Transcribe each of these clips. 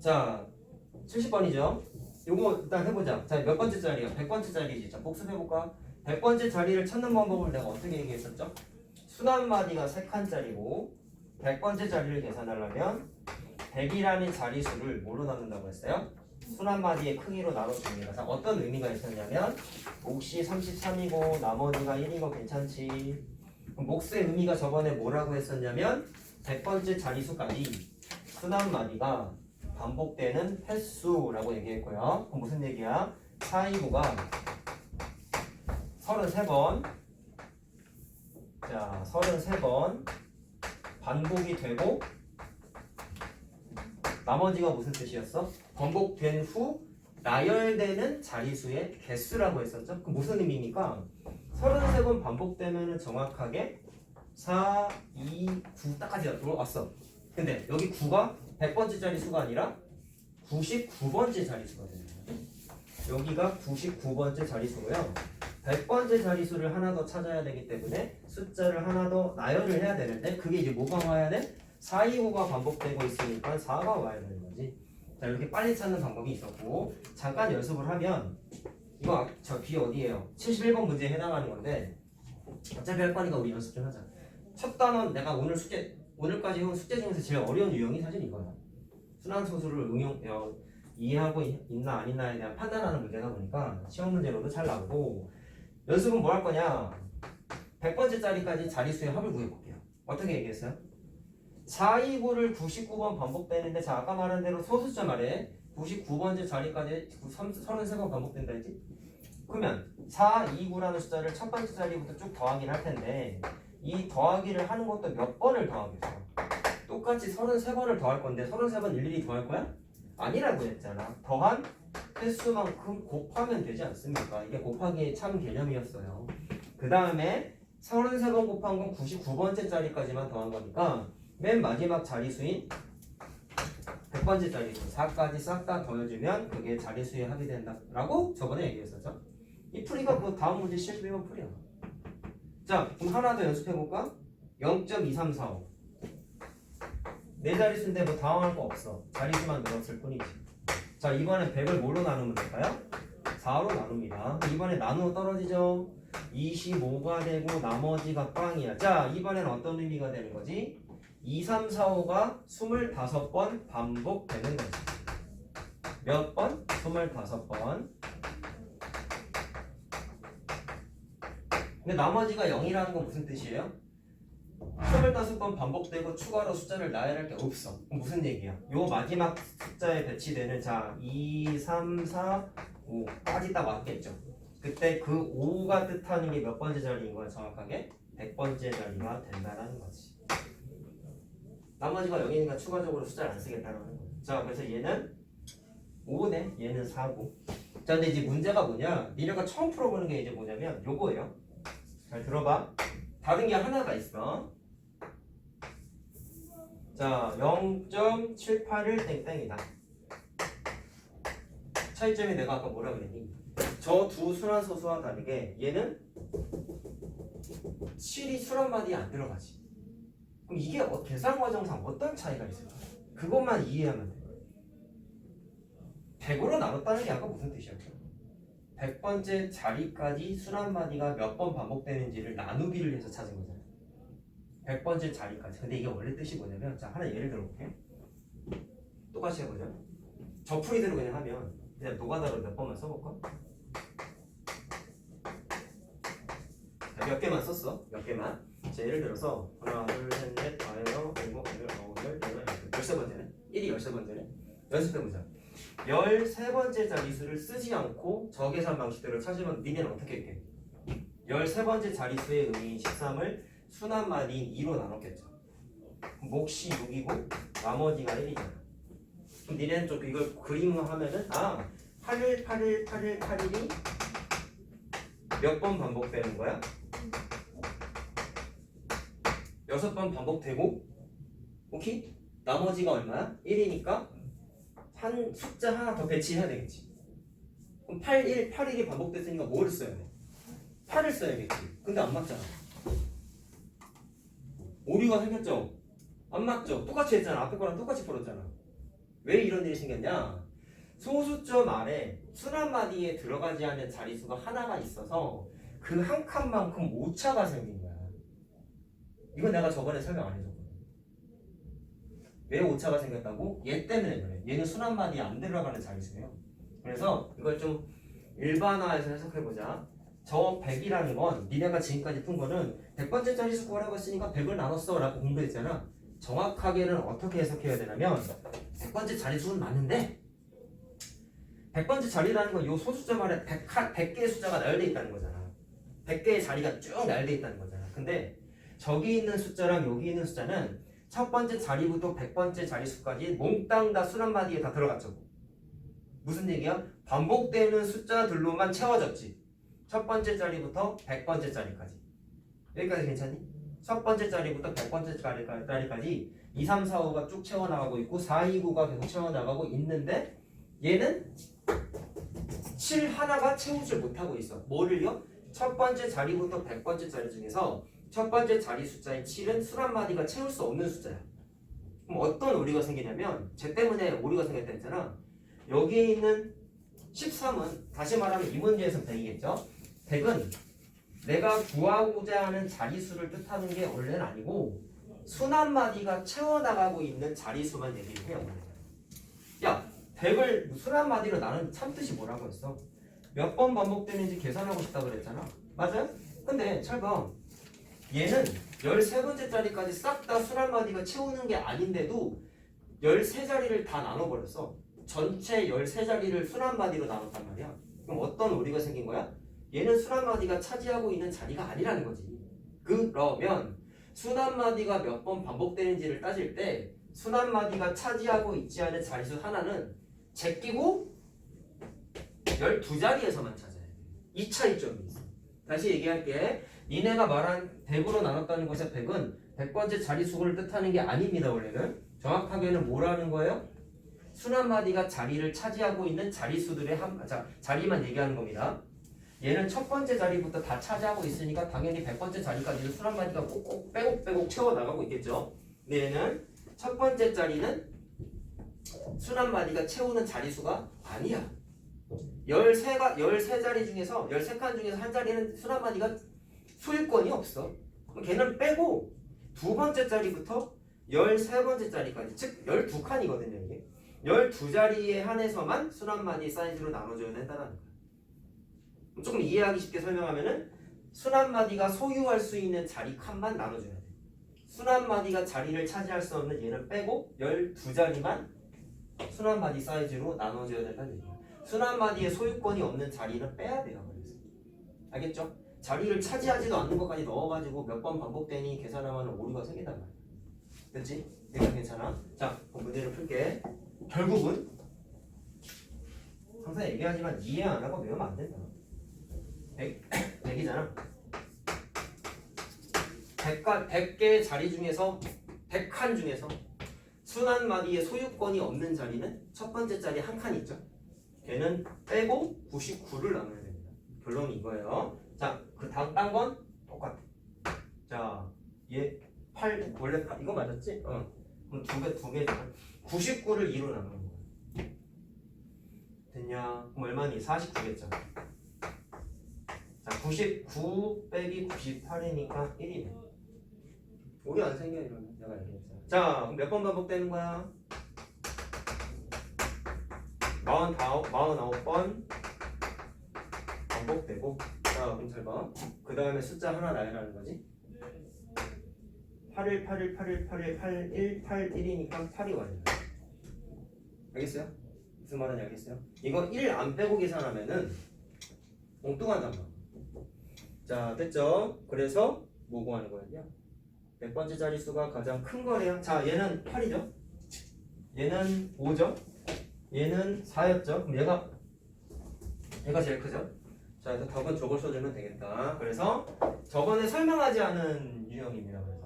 자, 70번이죠. 요거 일단 해보자. 자, 몇 번째 자리야? 100번째 자리지. 자, 복습해볼까? 100번째 자리를 찾는 방법을 내가 어떻게 얘기했었죠? 순환마디가 3칸짜리고 100번째 자리를 계산하려면 100이라는 자리수를 뭐로 나눈다고 했어요? 순환마디의 크기로 나눠줍니다. 자, 어떤 의미가 있었냐면 몫이 33이고 나머지가 1인 거 괜찮지? 그럼 몫의 의미가 저번에 뭐라고 했었냐면 100번째 자리수까지 순환마디가 반복되는 횟수라고 얘기했고요. 그럼 무슨 얘기야? 429가 33번, 자 33번 반복이 되고 나머지가 무슨 뜻이었어? 반복된 후 나열되는 자리수의 개수라고 했었죠. 그럼 무슨 의미입니까? 33번 반복되면 정확하게 4, 2, 9 딱까지 들어왔어. 근데 여기 9가 100번째 자리수가 아니라 99번째 자리수가 되는 거예요. 여기가 99번째 자리수고요. 100번째 자리수를 하나 더 찾아야 되기 때문에 숫자를 하나 더 나열을 해야 되는데 그게 이제 뭐가 와야 돼? 425가 반복되고 있으니까 4가 와야 되는 거지. 자, 이렇게 빨리 찾는 방법이 있었고 잠깐 연습을 하면 이거 저 뒤에 어디예요? 71번 문제에 해당하는 건데 어차피 할 거니까 우리 연습 좀 하자. 첫 단원 내가 오늘까지 해온 숙제 중에서 제일 어려운 유형이 사실 이거야. 순환소수를 이해하고 있나 안 있나에 대한 판단하는 문제다 보니까 시험 문제로도 잘 나오고 연습은 뭐 할 거냐? 100번째 자리까지 자리수의 합을 구해볼게요. 어떻게 얘기했어요? 429를 99번 반복되는데 자 아까 말한 대로 소수자 말에 99번째 자리까지 33번 반복된다 했지? 그러면 429라는 숫자를 첫 번째 자리부터 쭉 더하기를 할 텐데 이 더하기를 하는 것도 몇 번을 더하겠어? 똑같이 33번을 더할 건데 33번 일일이 더할 거야? 아니라고 했잖아. 더한 횟수만큼 곱하면 되지 않습니까? 이게 곱하기의 참 개념이었어요. 그 다음에 33번 곱한 건 99번째 자리까지만 더한 거니까 맨 마지막 자리수인 100번째 자리수 4까지 싹 다 더해주면 그게 자리수의 합이 된다라고 저번에 얘기했었죠. 이 풀이가 그 다음 문제 71번 풀이야. 자, 그럼 하나 더 연습해볼까? 0.2345 네 자리수인데 뭐 당황할 거 없어. 자리수만 늘었을 뿐이지. 자, 이번엔 100을 뭘로 나누면 될까요? 4로 나눕니다. 이번에 나누어 떨어지죠? 25가 되고 나머지가 빵이야. 자, 이번엔 어떤 의미가 되는 거지? 2, 3, 4, 5가 25번 반복되는 거지. 몇 번? 25번. 근데 나머지가 0이라는 건 무슨 뜻이에요? 25번 반복되고 추가로 숫자를 나열할 게 없어. 그럼 무슨 얘기야? 요 마지막 숫자에 배치되는 자 2, 3, 4, 5까지 딱 왔겠죠. 그때 그 5가 뜻하는 게 몇 번째 자리인 거야? 정확하게 100번째 자리가 된다는 거지. 나머지가 0이니까 추가적으로 숫자를 안 쓰겠다는 거야. 자, 그래서 얘는 5네, 얘는 4고. 자, 근데 이제 문제가 뭐냐? 니네가 처음 풀어보는 게 이제 뭐냐면 요거예요. 잘 들어봐. 다른 게 하나가 있어. 자, 0.781 땡땡이다. 차이점이 내가 아까 뭐라 그랬니? 저 두 순환소수와 다르게 얘는 7이 순환마디에 안 들어가지. 그럼 이게 계산 과정상 어떤 차이가 있을까? 그것만 이해하면 돼. 100으로 나눴다는 게 아까 무슨 뜻이었죠? 100번째 자리까지 순환마디가 몇 번 반복되는지를 나누기를 해서 찾은 거잖아요. 100번째 자리까지. 근데 이게 원래 뜻이 뭐냐면 자, 하나 예를 들어볼게. 똑같이 해보자. 저 풀이대로 그냥 하면 그냥 노가다로 몇 번만 써볼까? 자, 몇 개만 썼어. 몇 개만. 자, 예를 들어서 하나, 둘, 셋, 넷, 다섯, 일곱, 여덟, 아홉, 열, 열세 번째네. 1이 열세 번째네. 연습해보자. 13번째 자리수를 쓰지 않고 저계산 방식대로 찾으면 니네는 어떻게 했게? 13번째 자리수의 의미인 13을 순환마디인 2로 나눴겠죠. 몫이 6이고 나머지가 1이잖아. 그럼 니네는 좀 이걸 그림을 하면은 8일, 8일, 8일, 8일이 몇 번 반복되는 거야? 6번 반복되고 오케이? 나머지가 얼마야? 1이니까 한 숫자 하나 더 배치해야 되겠지. 그럼 8일, 8일이 반복됐으니까 뭐를 써야 돼? 8을 써야겠지. 근데 안 맞잖아. 오류가 생겼죠? 안 맞죠? 똑같이 했잖아. 앞에 거랑 똑같이 풀었잖아. 왜 이런 일이 생겼냐? 소수점 아래 순환마디에 들어가지 않는 자릿수가 하나가 있어서 그 한 칸만큼 오차가 생긴 거야. 이건 내가 저번에 설명 안 해줬거든. 왜 오차가 생겼다고? 얘 때문에 그래. 얘는 순환마디에 안 들어가는 자릿수예요. 그래서 이걸 좀 일반화해서 해석해보자. 저 100이라는 건 니네가 지금까지 푼 거는 100번째 자릿수 구하라고 했으니까 100을 나눴어 라고 공부했잖아. 정확하게는 어떻게 해석해야 되냐면 100번째 자릿수는 맞는데 100번째 자리라는 건 요 소수점 아래 100개의 숫자가 나열되어 있다는 거잖아. 100개의 자리가 쭉 나열되어 있다는 거잖아. 근데 저기 있는 숫자랑 여기 있는 숫자는 첫 번째 자리부터 100번째 자릿수까지 몽땅 다 순환마디에 다 들어갔죠. 무슨 얘기야? 반복되는 숫자들로만 채워졌지. 첫 번째 자리부터 100번째 자리까지. 여기까지 괜찮니? 첫 번째 자리부터 100번째 자리까지 2, 3, 4, 5가 쭉 채워나가고 있고 4, 2, 9가 계속 채워나가고 있는데 얘는 7 하나가 채우질 못하고 있어. 뭐를요? 첫 번째 자리부터 100번째 자리 중에서 첫 번째 자리 숫자인 7은 순환마디가 채울 수 없는 숫자야. 그럼 어떤 오류가 생기냐면 쟤 때문에 오류가 생겼다 했잖아. 여기에 있는 13은 다시 말하면 이 문제에서는 100이겠죠. 100은 내가 구하고자 하는 자리수를 뜻하는 게 원래는 아니고 순환마디가 채워나가고 있는 자리수만 얘기를 해요. 야, 100을 순환마디로 나눈 참 뜻이 뭐라고 했어? 몇 번 반복되는지 계산하고 싶다고 그랬잖아. 맞아요? 근데 잘 봐. 얘는 13번째 자리까지 싹 다 순환마디가 채우는 게 아닌데도 13자리를 다 나눠버렸어. 전체 13자리를 순환마디로 나눴단 말이야. 그럼 어떤 오류가 생긴 거야? 얘는 순환마디가 차지하고 있는 자리가 아니라는 거지. 그러면 순환마디가 몇 번 반복되는지를 따질 때 순환마디가 차지하고 있지 않은 자릿수 하나는 제끼고 12자리에서만 찾아야 돼. 이 차이점이 있어. 다시 얘기할게. 니네가 말한 100으로 나눴다는 것의 100은 100번째 자릿수를 뜻하는 게 아닙니다. 원래는 정확하게는 뭐라는 거예요? 순환마디가 자리를 차지하고 있는 자릿수들의 자리만 얘기하는 겁니다. 얘는 첫 번째 자리부터 다 차지하고 있으니까 당연히 100번째 자리까지는 순환마디가 꼭꼭 빼곡 채워나가고 있겠죠. 근데 얘는 첫 번째 자리는 순환마디가 채우는 자리수가 아니야. 13자리 중에서 13칸 중에서 한 자리는 순환마디가 소유권이 없어. 그럼 걔는 빼고 두 번째 자리부터 13번째 자리까지, 즉 12칸이거든요. 이게 12자리에 한해서만 순환마디 사이즈로 나눠줘야 된다는 거야. 조금 이해하기 쉽게 설명하면은 순환마디가 소유할 수 있는 자리 칸만 나눠줘야 돼. 순환마디가 자리를 차지할 수 없는 얘는 빼고 12자리만 순환마디 사이즈로 나눠줘야 된다는 얘기야. 순환마디에 소유권이 없는 자리는 빼야 돼요. 그래서 알겠죠? 자리를 차지하지도 않는 것까지 넣어가지고 몇 번 반복되니 계산하면 오류가 생긴단 말이야. 됐지? 이거 괜찮아? 자, 그럼 문제를 풀게. 결국은 항상 얘기하지만 이해 안 하고 외우면 안 된다. 100이잖아. 100개의 자리 중에서 100칸 중에서 순환마디에 소유권이 없는 자리는 첫 번째 자리 한 칸 있죠. 걔는 빼고 99를 나눠야 됩니다. 결론이 이거예요. 자, 그 다음 딴 건 똑같아. 자, 얘 8 원래 8 이거 맞았지? 그럼 두 개 99를 2로 나누는 거야. 됐냐? 그럼 얼마니? 49겠죠. 자, 99 빼기 98이니까 1이네. 오류 안 생겨 이러면 내가 얘기했잖아. 자, 그럼 몇 번 반복되는 거야? 49번 반복되고. 자, 그럼 잘 봐. 그 다음에 숫자 하나 나열하는 거지. 81, 81, 81, 81, 81, 81이니까 8이 와야 돼. 알겠어요? 무슨 말인지 알겠어요? 이거 1 안 빼고 계산하면은 엉뚱하단 말이야. 자, 됐죠? 그래서 뭐 구하는 거였냐? 100번째 자릿수가 가장 큰 거래요. 자, 얘는 8이죠? 얘는 5죠? 얘는 4였죠? 그럼 얘가 제일 크죠? 자, 그래서 답은 저걸 써주면 되겠다. 그래서 저번에 설명하지 않은 유형입니다. 그래서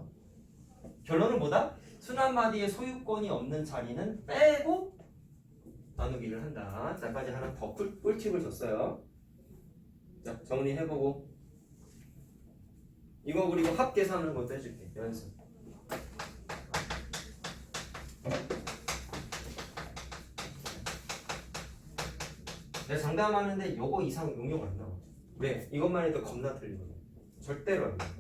결론은 뭐다? 순환마디에 소유권이 없는 자리는 빼고 나누기를 한다. 자, 까지 하나 더 꿀팁을 줬어요. 자, 정리해보고 이거 그리고 합 계산하는 것도 해줄게. 연습. 내가 장담하는데 요거 이상 용용 안 나와. 왜? 이것만 해도 겁나 틀리거든. 절대로 안 나와.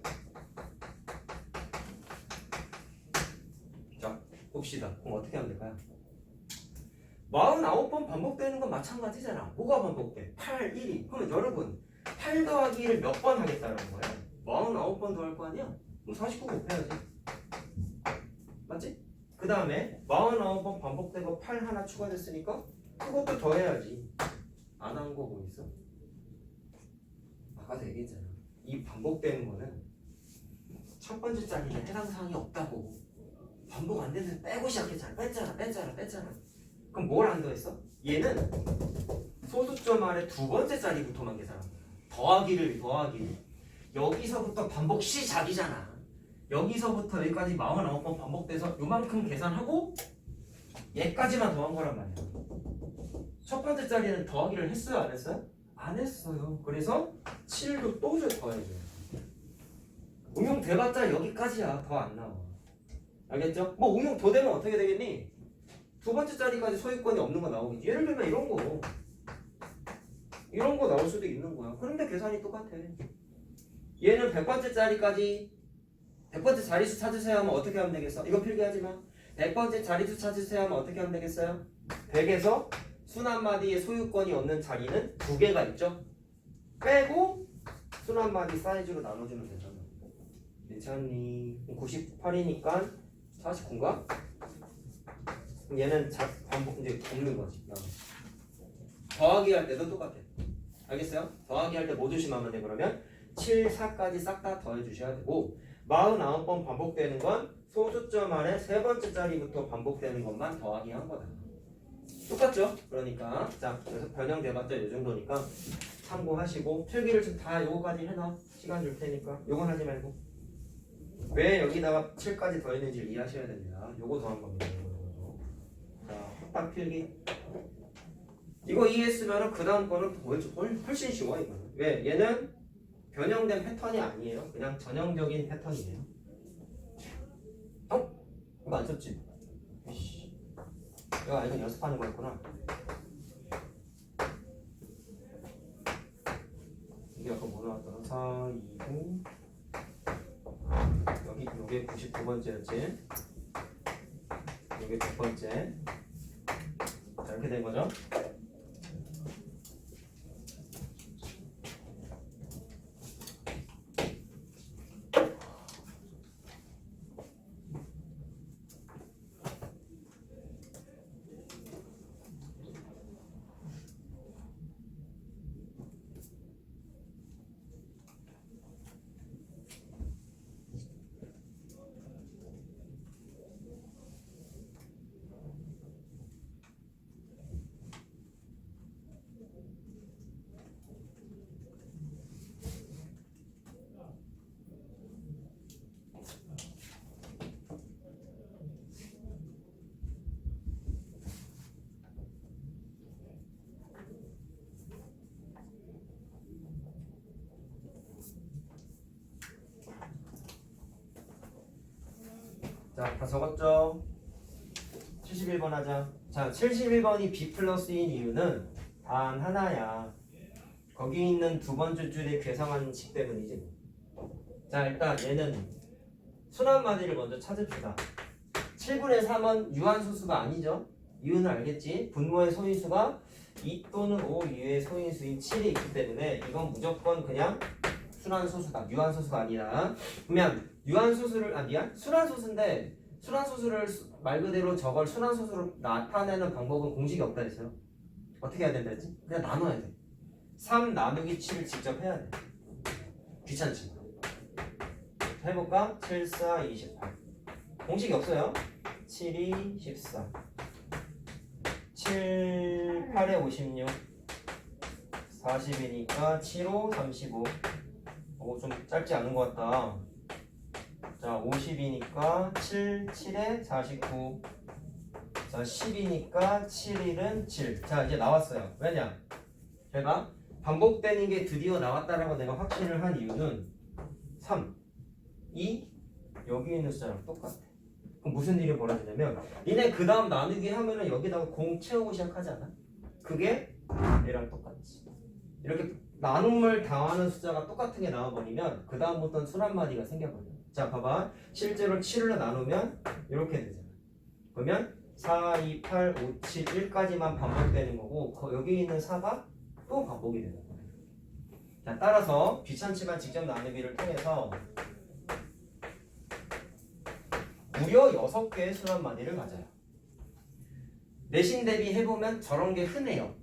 자, 봅시다. 그럼 어떻게 하면 될까요? 49번 반복되는 건 마찬가지잖아. 뭐가 반복돼? 8, 1이. 그러면 여러분 8 더하기를 몇 번 하겠다는 거예요? 49번 더 할 거 아니야? 그럼 49 곱해야지. 맞지? 그 다음에 49번 반복되고 8 하나 추가됐으니까 그것도 더해야지. 안 한 거 뭐 있어? 아까도 얘기했잖아. 이 반복되는 거는 첫 번째 자리는 해당 사항이 없다고. 반복 안 되는 빼고 시작했잖아. 뺐잖아. 그럼 뭘 안 더했어? 얘는 소수점 아래 두 번째 자리부터만 계산한 거야. 더하기. 여기서부터 반복 시작이잖아. 여기서부터 여기까지 49번 반복돼서 요만큼 계산하고 얘까지만 더한 거란 말이야. 첫 번째 자리는 더하기를 했어요? 안 했어요? 안 했어요. 그래서 7도 또 더해줘요. 응용 돼봤자 여기까지야. 더 안 나와. 알겠죠? 뭐 응용 더 되면 어떻게 되겠니? 두 번째 자리까지 소유권이 없는 거 나오겠지. 예를 들면 이런 거 나올 수도 있는 거야. 그런데 계산이 똑같아. 얘는 100번째 자리까지 100번째 자리수 찾으세요 하면 어떻게 하면 되겠어? 이거 필기하지 마. 100번째 자리수 찾으세요 하면 어떻게 하면 되겠어요? 100에서 순 한마디의 소유권이 없는 자리는 두 개가 있죠. 빼고 순 한마디 사이즈로 나눠주면 되잖아. 괜찮니? 98이니까 49인가? 얘는 반복 이제 곱는 거지. 더하기 할 때도 똑같아. 알겠어요? 더하기 할 때 뭐 조심하면 돼? 그러면 7, 4까지 싹 다 더해 주셔야 되고 49번 반복되는 건 소수점 아래 세 번째 자리부터 반복되는 것만 더하기 한 거다. 똑같죠? 그러니까 자 그래서 변형돼봤자 이 정도니까 참고하시고 필기를 좀 다 요거까지 해놔. 시간 줄 테니까 요건 하지 말고 왜 여기다가 7까지 더했는지 이해하셔야 됩니다. 요거 더한 겁니다. 자, 합방 필기. 이거 이해했으면 그 다음 거는 훨씬 쉬워. 이거는. 왜? 얘는 변형된 패턴이 아니에요. 그냥 전형적인 패턴이에요. 이거 안 썼지? 이거 아니고 연습하는 거였구나. 이게 아까 뭐 나왔더라? 4, 2, 9 여기 요게 99번째였지. 요게 100번째. 자, 이렇게 된 거죠. 자, 다 적었죠? 71번 하자. 자, 71번이 B 플러스인 이유는 단 하나야. 거기 있는 두 번째 줄의 괴상한식 때문이지. 자, 일단 얘는 순환마디를 먼저 찾읍시다. 7분의 3은 유한소수가 아니죠? 이유는 알겠지? 분모의 소인수가 2 또는 5 이외의 소인수인 7이 있기 때문에 이건 무조건 그냥 순환소수다. 유한소수가 아니라. 그러면 유한소수를 순환소수인데 순환소수를 말 그대로 저걸 순환소수로 나타내는 방법은 공식이 없다 했어요. 어떻게 해야 된다 했지? 그냥 나눠야 돼. 3 나누기 7을 직접 해야 돼. 귀찮지? 해볼까? 7, 4, 28 공식이 없어요. 7, 2, 14 7, 8에 56 40이니까 7, 5, 35 좀 짧지 않은 것 같다. 자, 50이니까 7, 7에 49 자, 10이니까 7, 1은 7 자, 이제 나왔어요. 왜냐? 제가 반복되는 게 드디어 나왔다라고 내가 확신을 한 이유는 3, 2 여기 있는 숫자랑 똑같아. 그럼 무슨 일이 벌어지냐면 니네 그 다음 나누기 하면은 여기다가 공 채우고 시작하지 않아? 그게 얘랑 똑같지. 이렇게 나눔을 당하는 숫자가 똑같은 게 나와버리면 그 다음부터는 술 한마디가 생겨버려. 자 봐봐. 실제로 7로 나누면 이렇게 되잖아. 그러면 4, 2, 8, 5, 7, 1까지만 반복되는 거고 여기 있는 4가 또 반복이 되는 거예요. 자 따라서 귀찮지만 직접 나누기를 통해서 무려 6개의 술 한마디를 가져요. 내신 대비 해보면 저런 게 흔해요.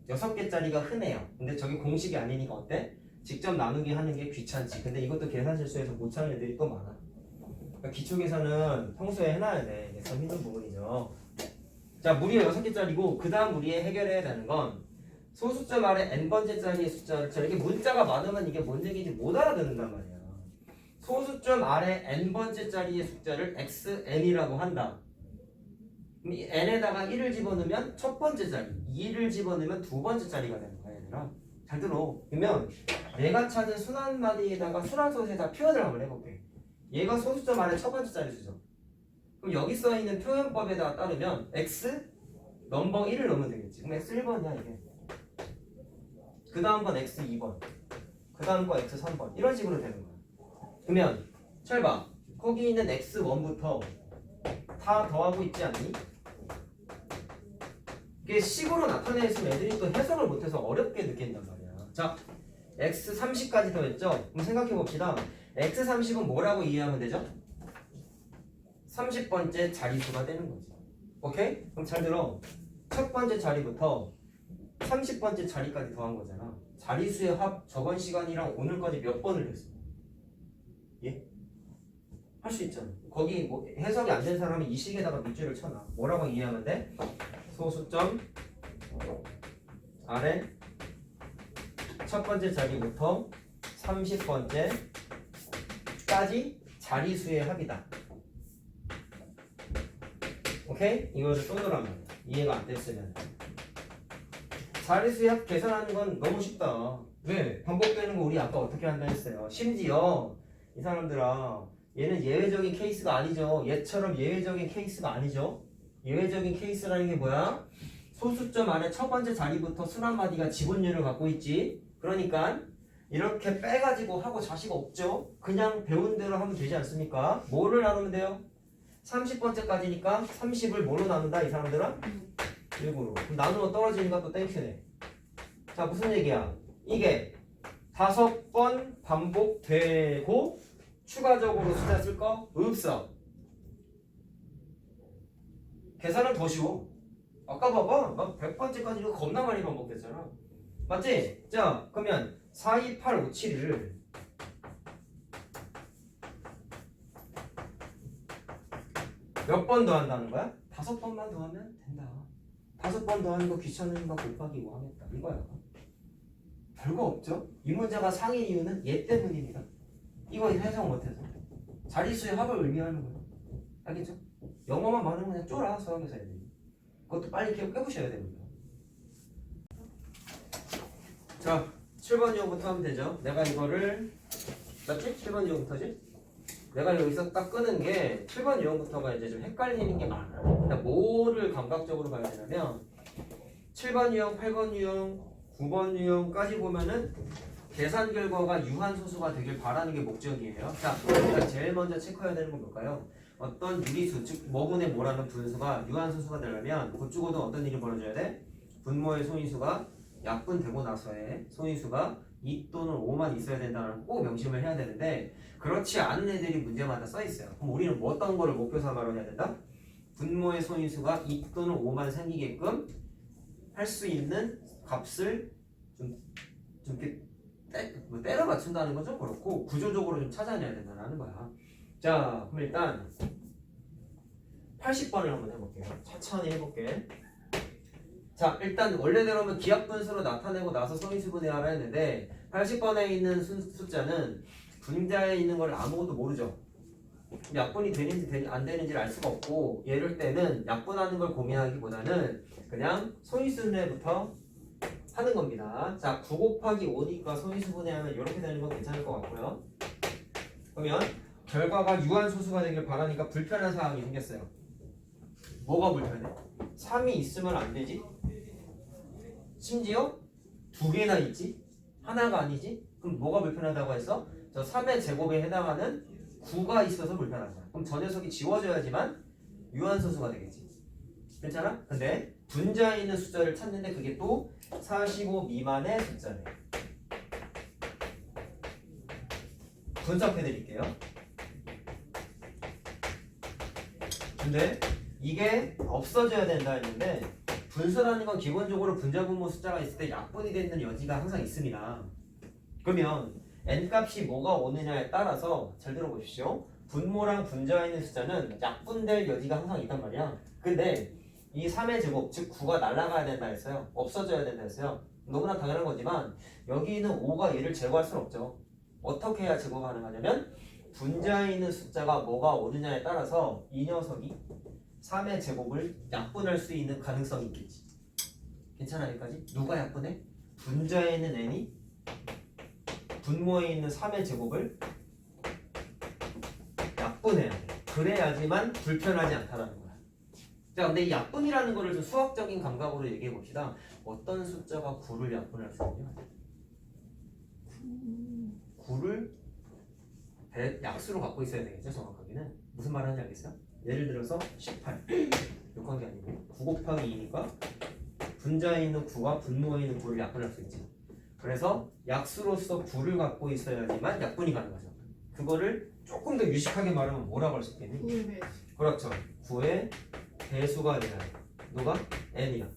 6개짜리가 흔해요. 근데 저게 공식이 아니니까 어때? 직접 나누기 하는 게 귀찮지. 근데 이것도 계산 실수해서 못 찾는 애들이 또 많아. 그러니까 기초 계산은 평소에 해놔야 돼. 이게 참 힘든 부분이죠. 자, 무려 6개짜리고 그 다음 우리의 해결해야 되는 건 소수점 아래 n번째짜리의 숫자를 이렇게 문자가 많으면 이게 뭔 얘기인지 못 알아듣는단 말이야. 소수점 아래 n번째짜리의 숫자를 xn이라고 한다. 그럼 이 n에다가 1을 집어넣으면 첫 번째 자리, 2를 집어넣으면 두 번째 자리가 되는 거야, 얘들아. 잘 들어. 그러면 내가 찾은 순환마디에다가 순환소수에다 표현을 한번 해볼게. 얘가 소수점 아래 첫 번째 자리 수죠. 그럼 여기 써있는 표현법에다 따르면 x 넘버 1을 넣으면 되겠지. 그럼 x 1번이야 이게. 그 다음 건 x 2번, 그 다음 건 x 3번 이런 식으로 되는 거야. 그러면 잘 봐. 거기 있는 x1부터 다 더하고 있지 않니? 이게 식으로 나타내 있으면 애들이 또 해석을 못해서 어렵게 느낀단 말이야. 자, x30까지 더했죠? 그럼 생각해 봅시다. x30은 뭐라고 이해하면 되죠? 30번째 자리수가 되는 거지. 오케이? 그럼 잘 들어. 첫 번째 자리부터 30번째 자리까지 더한 거잖아. 자리수의 합 저번 시간이랑 오늘까지 몇 번을 했어? 예? 할 수 있잖아. 거기 뭐 해석이 안 된 사람이 이 식에다가 밑줄을 쳐놔. 뭐라고 이해하면 돼? 소수점 아래 첫 번째 자리부터 30번째까지 자리수의 합이다. 오케이? 이거를 또 넣으란 말이야. 이해가 안 됐으면. 자리수의 합 계산하는 건 너무 쉽다. 왜? 반복되는 거 우리 아까 어떻게 한다 했어요. 심지어 이 사람들아, 얘는 예외적인 케이스가 아니죠. 얘처럼 예외적인 케이스가 아니죠. 예외적인 케이스라는 게 뭐야? 소수점 안에 첫 번째 자리부터 순 한마디가 지분율을 갖고 있지. 그러니까 이렇게 빼가지고 하고 자식 없죠. 그냥 배운 대로 하면 되지 않습니까? 뭐를 나누면 돼요? 30번째까지니까 30을 뭐로 나눈다 이 사람들은? 1으로. 그럼 나누면 떨어지니까 또 땡큐네. 자, 무슨 얘기야? 이게 5번 반복되고 추가적으로 숫자 쓸 거 없어. 계산은 더 쉬워. 아까 봐봐. 막 100번째까지 이거 겁나 많이 반복됐잖아. 맞지? 자, 그러면 4, 2, 8, 5, 7을 몇 번 더한다는 거야? 5번만 더하면 된다. 5번 더하는 거 귀찮은 거 곱하기 5 하겠다. 이거야. 별거 없죠? 이 문제가 상인 이유는 얘 때문입니다. 이거 해석 못해서. 자리수의 합을 의미하는 거예요. 알겠죠? 영어만 많으면 그냥 쫄아, 수학에서 애들이. 그것도 빨리 깨부셔야 됩니다. 자, 7번 유형부터 하면 되죠. 내가 이거를 맞지? 7번 유형부터지? 내가 여기서 딱 끄는 게 7번 유형부터가 이제 좀 헷갈리는 게 많아. 그러니까 뭐를 감각적으로 봐야 되냐면 7번 유형, 8번 유형, 9번 유형까지 보면은 계산 결과가 유한소수가 되길 바라는 게 목적이에요. 자, 우리가 제일 먼저 체크해야 되는 건 뭘까요? 어떤 유리수, 즉 뭐분의 뭐라는 분수가 유한소수가 되려면 그쪽으로도 어떤 일이 벌어져야 돼? 분모의 소인수가 약분되고 나서의 소인수가 2 또는 5만 있어야 된다는 꼭 명심을 해야 되는데 그렇지 않은 애들이 문제마다 써 있어요. 그럼 우리는 뭐 어떤 거를 목표 삼아로 해야 된다? 분모의 소인수가 2 또는 5만 생기게끔 할 수 있는 값을 좀 이렇게 때려 맞춘다는 건 좀 그렇고 구조적으로 좀 찾아내야 된다는 거야. 자, 그럼 일단 80번을 한번 해볼게요. 천천히 해볼게. 자, 일단 원래대로면 기하분수로 나타내고 나서 소인수분해하라 했는데 80번에 있는 숫자는 분자에 있는 걸 아무것도 모르죠. 약분이 되는지 안 되는지를 알 수가 없고 이럴 때는 약분하는 걸 고민하기보다는 그냥 소인수분해부터 하는 겁니다. 자, 9 곱하기 5니까 소인수분해하면 이렇게 되는 건 괜찮을 것 같고요. 그러면 결과가 유한소수가 되길 바라니까 불편한 상황이 생겼어요. 뭐가 불편해? 3이 있으면 안 되지? 심지어 두 개나 있지? 하나가 아니지? 그럼 뭐가 불편하다고 했어? 저 3의 제곱에 해당하는 9가 있어서 불편하잖아. 그럼 저 녀석이 지워져야지만 유한소수가 되겠지. 괜찮아? 근데 분자에 있는 숫자를 찾는데 그게 또 45 미만의 숫자네. 분석해 드릴게요. 근데 이게 없어져야 된다 했는데 분수라는 건 기본적으로 분자 분모 숫자가 있을 때 약분이 되는 여지가 항상 있습니다. 그러면 n값이 뭐가 오느냐에 따라서 잘 들어보십시오. 분모랑 분자에 있는 숫자는 약분될 여지가 항상 있단 말이야. 근데 이 3의 제곱 즉 9가 날아가야 된다 했어요. 없어져야 된다 했어요. 너무나 당연한 거지만 여기 있는 5가 얘를 제거할 수는 없죠. 어떻게 해야 제거 가능하냐면 분자에 있는 숫자가 뭐가 오느냐에 따라서 이 녀석이 3의 제곱을 약분할 수 있는 가능성이 있겠지. 괜찮아 여기까지? 누가 약분해? 분자에 있는 n이 분모에 있는 3의 제곱을 약분해야 돼. 그래야지만 불편하지 않다라는 거야. 자, 근데 이 약분이라는 거를 좀 수학적인 감각으로 얘기해 봅시다. 어떤 숫자가 9를 약분할 수 있냐? 9를 약수로 갖고 있어야 되겠죠, 정확하게는. 무슨 말 하는지 알겠어요? 예를 들어서 18. 욕한 게 아니고 9 곱하기 2니까 분자에 있는 9가 분모에 있는 9를 약분할 수 있지. 그래서 약수로서 9를 갖고 있어야지만 약분이 가능하죠. 그거를 조금 더 유식하게 말하면 뭐라고 할 수 있겠니? 9의 배수. 그렇죠. 9의 배수가 돼야 돼. 누가? n이야.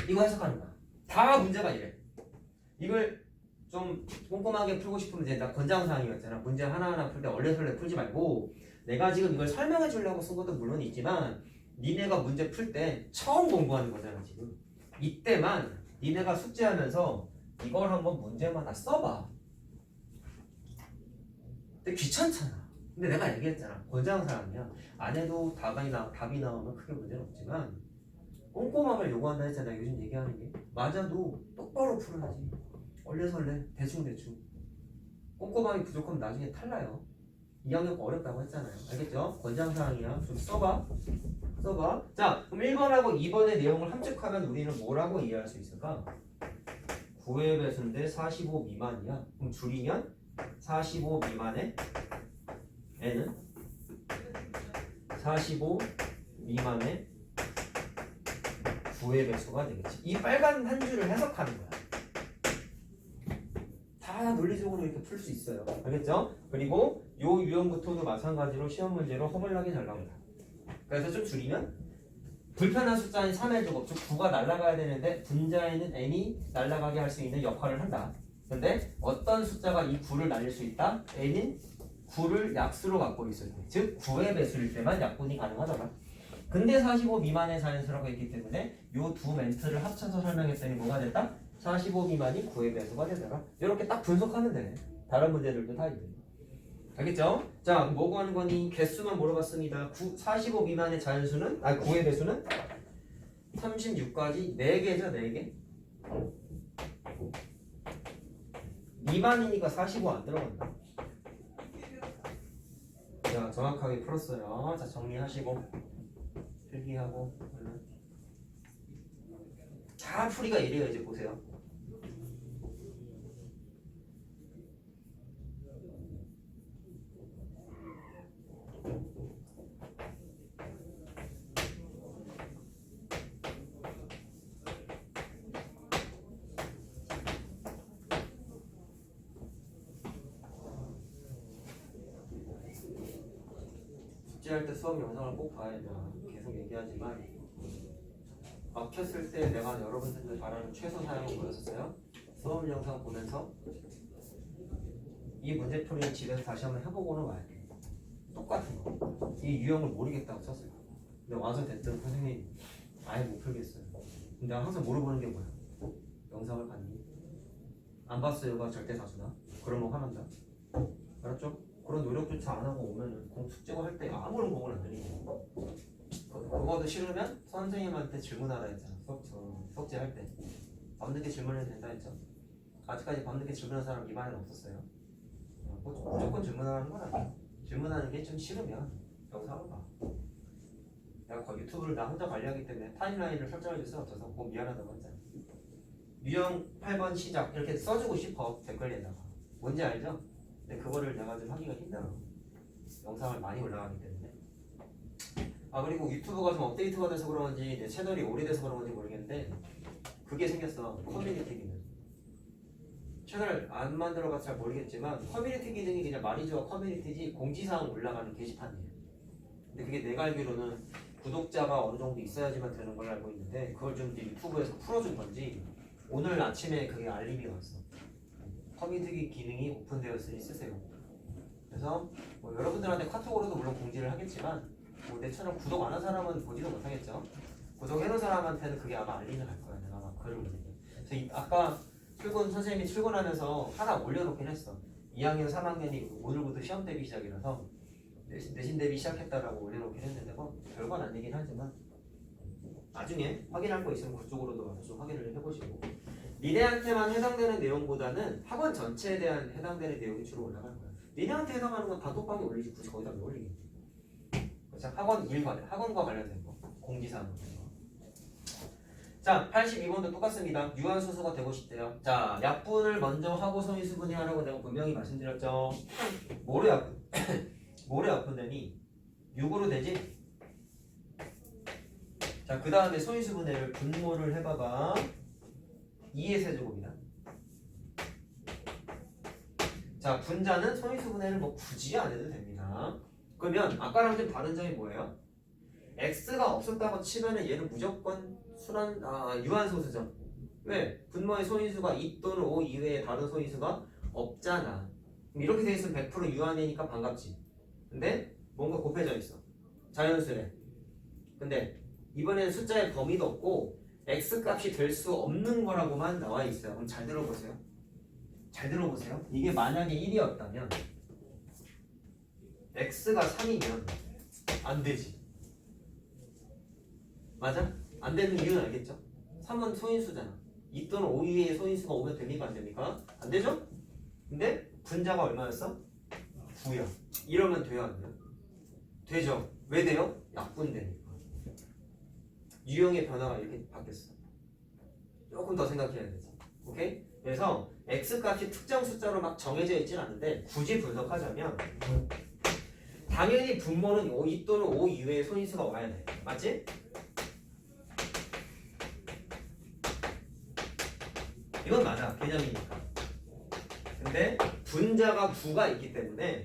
이거 해석하는 거야. 다 문제가 이래. 이걸 좀 꼼꼼하게 풀고 싶으면 이제 나 권장사항이었잖아. 문제 하나하나 풀 때 얼레설레 풀지 말고 내가 지금 이걸 설명해 주려고 쓴 것도 물론 있지만 니네가 문제 풀 때 처음 공부하는 거잖아 지금. 이때만 니네가 숙제하면서 이걸 한번 문제마다 써봐. 근데 귀찮잖아. 근데 내가 얘기했잖아. 권장사항이야. 안 해도 답이 나오면 크게 문제는 없지만 꼼꼼함을 요구한다 했잖아. 요즘 얘기하는 게. 맞아도 똑바로 풀어야지. 얼레설레 대충대충. 꼼꼼함이 부족하면 나중에 탈라요. 2학년 거 어렵다고 했잖아요. 알겠죠? 권장사항이야. 좀 써봐. 자, 그럼 1번하고 2번의 내용을 함축하면 우리는 뭐라고 이해할 수 있을까? 9의 배수인데 45 미만이야. 그럼 줄이면 45 미만의 n은 45 미만의 9의 배수가 되겠지. 이 빨간 한 줄을 해석하는 거야. 다 논리적으로 이렇게 풀 수 있어요. 알겠죠? 그리고 요 유형부터도 마찬가지로 시험 문제로 허물나게 잘 나옵니다. 그래서 좀 줄이면 불편한 숫자인 3의 제곱, 즉 9가 날아가야 되는데 분자에는 n이 날아가게 할 수 있는 역할을 한다. 근데 어떤 숫자가 이 9를 날릴 수 있다? n인 9를 약수로 갖고 있을 때, 즉 9의 배수일 때만 약분이 가능하더라. 근데 45 미만의 자연수라고 했기 때문에 요 두 멘트를 합쳐서 설명했더니 뭐가 됐다? 45 미만이 9의 배수가 되더라. 이렇게 딱 분석하면 되네. 다른 문제들도 다 있네. 알겠죠? 자, 뭐 구하는 거니? 개수만 물어봤습니다. 45 미만의 자연수는? 9의 배수는? 36까지 4개죠, 4개. 미만이니까 45 안 들어간다. 자, 정확하게 풀었어요. 자, 정리하시고 필기하고 다 풀이가 이래요. 이제 보세요. 숙제할 때 수업 영상을 꼭 봐야 돼요. 계속 얘기하지만 막혔을 때 내가 여러분들도 바라는 최소 사용을 보였었어요. 수업 영상 보면서 이 문제풀이는 집에서 다시 한번 해보고는 와야 돼. 똑같은 거. 이 유형을 모르겠다고 썼어요. 근데 와서 됐든 선생님 아예 못 풀겠어요. 근데 내가 항상 물어보는 게 뭐야? 영상을 봤니? 안 봤어요가 절대 다수다. 그러면 화난다. 알았죠? 그런 노력조차 안 하고 오면은 숙제고 할 때 아무런 공을 안 들이고 그거도 싫으면 선생님한테 질문하라 했잖아. 숙제 할 때 밤늦게 질문해도 된다 했죠. 아직까지 밤늦게 질문한 사람 이 반에는 없었어요. 무조건 질문하는 건 아니야. 질문하는 게 좀 싫으면 영상을 봐. 내가 거의 유튜브를 나 혼자 관리하기 때문에 타임라인을 설정해줄 수가 없어서 뭐 미안하다고 하잖아. 유형 8번 시작 이렇게 써주고 싶어 댓글에다가. 뭔지 알죠? 근데 그거를 내가 좀 하기가 힘들어. 영상을 많이 올라가기 때문에. 아 그리고 유튜브가 좀 업데이트가 돼서 그런지 내 채널이 오래돼서 그런 건지 모르겠는데 그게 생겼어. 커뮤니티 기능. 채널 안 만들어봐서 잘 모르겠지만 커뮤니티 기능이 그냥 말이죠 커뮤니티지 공지사항 올라가는 게시판이에요. 근데 그게 내가 알기로는 구독자가 어느 정도 있어야지만 되는 걸로 알고 있는데 그걸 좀 이제 유튜브에서 풀어준 건지 오늘 아침에 그게 알림이 왔어. 커뮤니티 기능이 오픈되었으니 쓰세요. 그래서 뭐 여러분들한테 카톡으로도 물론 공지를 하겠지만 뭐 내 채널 구독 안 한 사람은 보지도 못하겠죠. 구독해놓은 사람한테는 그게 아마 알림을 할 거야. 내가 아마 글을 올리면. 그래서 아까 선생님이 출근하면서 하나 올려놓긴 했어. 2학년 3학년이 오늘부터 시험 대비 시작이라서 내신 대비 시작했다라고 올려놓긴 했는데 뭐 별건 아니긴 하지만 나중에 확인할 거 있으면 그쪽으로도 좀 확인을 해보시고 니네한테만 해당되는 내용보다는 학원 전체에 대한 해당되는 내용이 주로 올라갈 거야. 니네한테 해당하는 건 단톡방에 올리지 굳이 거기다 왜 올리겠니? 학원 학원과 관련된 거 공지사항. 자 82번도 똑같습니다. 유한수소가 되고 싶대요. 자 약분을 먼저 하고 소인수분해 하라고 내가 분명히 말씀드렸죠. 뭐로 약분? 뭐로 약분되니? 6으로 되지? 자 그 다음에 소인수분해를 분모를 해봐봐. 2의 세제곱이다. 자 분자는 소인수분해를 뭐 굳이 안 해도 됩니다. 그러면 아까랑 좀 다른 점이 뭐예요? x가 없었다고 치면은 얘는 무조건 유한소수죠. 왜? 분모의 소인수가 2 또는 5 이외에 다른 소인수가 없잖아. 그럼 이렇게 돼 있으면 100% 유한이니까 반갑지. 근데 뭔가 곱해져 있어. 자연수래. 근데 이번에는 숫자의 범위도 없고 x 값이 될 수 없는 거라고만 나와 있어요. 그럼 잘 들어보세요. 잘 들어보세요. 이게 만약에 1이었다면 x가 3이면 안 되지. 맞아? 안 되는 이유는 알겠죠? 3은 소인수잖아. 2 또는 5 이외의 소인수가 오면 됩니까? 안 됩니까? 안 되죠? 근데 분자가 얼마였어? 9야. 이러면 돼요? 안 돼요? 되죠? 왜 돼요? 약분되니까. 유형의 변화가 이렇게 바뀌었어. 조금 더 생각해야 되지. 오케이? 그래서 x값이 특정 숫자로 막 정해져 있지는 않은데 굳이 분석하자면 당연히 분모는 2 또는 5 이외의 소인수가 와야 돼. 맞지? 이건 맞아. 개념이니까. 근데 분자가 9가 있기 때문에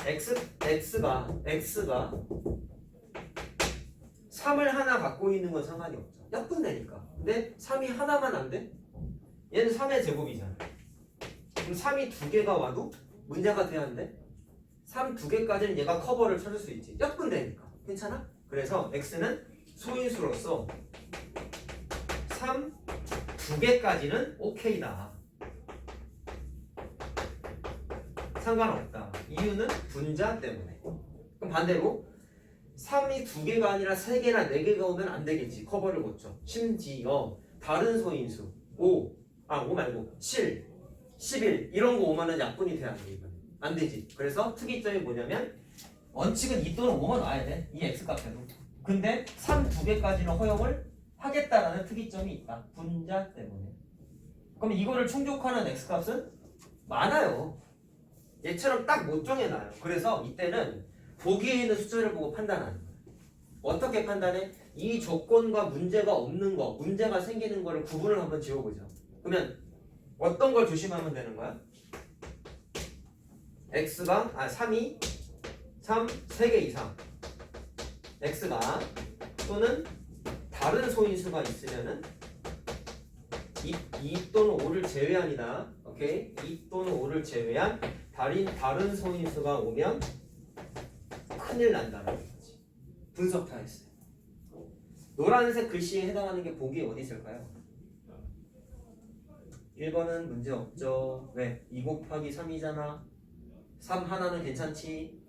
x가 3을 하나 갖고 있는 건 상관이 없죠. 약분되니까. 근데 3이 하나만 안 돼? 얘는 3의 제곱이잖아. 그럼 3이 2개가 와도 문제가 돼야 안 돼? 3 2개까지는 얘가 커버를 쳐줄 수 있지. 약분되니까. 괜찮아? 그래서 x는 소인수로서 3 2개까지는 오케이다. 상관없다. 이유는 분자 때문에. 그럼 반대로 3이 2개가 아니라 3개나 4개가 오면 안 되겠지. 커버를 못 줘. 심지어 다른 소인수 5 말고 7, 11 이런 거 오면은 약분이 돼야 돼. 이건 안 되지. 그래서 특이점이 뭐냐면 원칙은 2 또는 5만 와야 돼. 이 x값에도. 근데 3 2개까지는 허용을 하겠다라는 특이점이 있다. 분자 때문에. 그럼 이거를 충족하는 x값은 많아요. 얘처럼 딱 못 정해놔요. 그래서 이때는 보기에 있는 숫자를 보고 판단하는 거예요. 어떻게 판단해? 이 조건과 문제가 없는 거, 문제가 생기는 거를 구분을 한번 지어보죠. 그러면 어떤 걸 조심하면 되는 거야? x가 3이 3개 이상 x가 또는 다른 소인수가 있으면은 2 또는 5를 제외한이다. 오케이? 2 또는 5를 제외한 다른 소인수가 오면 큰일 난다라는 거지. 분석 다 했어요. 노란색 글씨에 해당하는 게 보기 어디 있을까요? 1번은 문제 없죠. 왜? 2 곱하기 3이잖아. 3 하나는 괜찮지.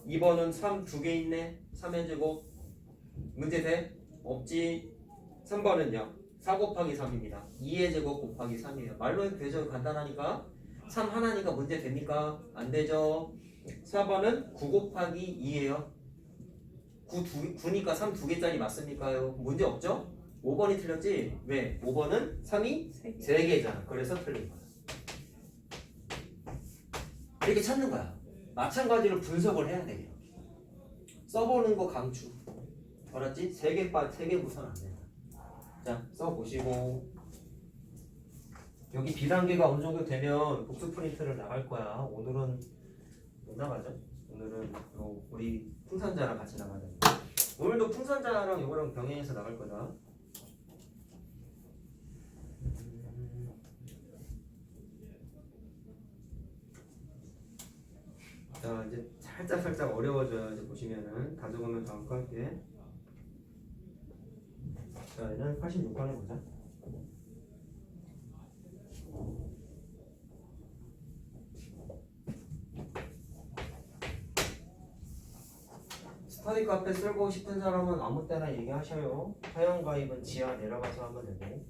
2번은 3 2개 있네. 3의 제곱. 문제 돼? 없지. 3번은요. 4 곱하기 3입니다. 2의 제곱 곱하기 3이에요. 말로 해도 되죠. 간단하니까. 3 하나니까 문제 됩니까? 안 되죠. 4번은 9 곱하기 2예요. 9니까 3 2개짜리 맞습니까요? 문제 없죠? 5번이 틀렸지? 왜? 5번은 3이 3개잖아. 그래서 틀린 거야. 이렇게 찾는 거야. 마찬가지로 분석을 해야 돼. 써보는 거 강추. 알았지? 3개 부서는 안 된다. 자, 써보시고. 여기 B단계가 어느 정도 되면 복수 프린트를 나갈 거야. 오늘은 못 나가죠? 오늘은 우리 풍선자랑 같이 나가야 돼. 오늘도 풍선자랑 이거랑 병행해서 나갈 거다. 자, 이제 살짝 어려워져요. 이제 보시면은 다 적으면 다음 거 할게. 자, 얘는 86번 해보자. 스터디 카페 쓰고 싶은 사람은 아무 때나 얘기하셔요. 회원가입은 지하 내려가서 하면 되고.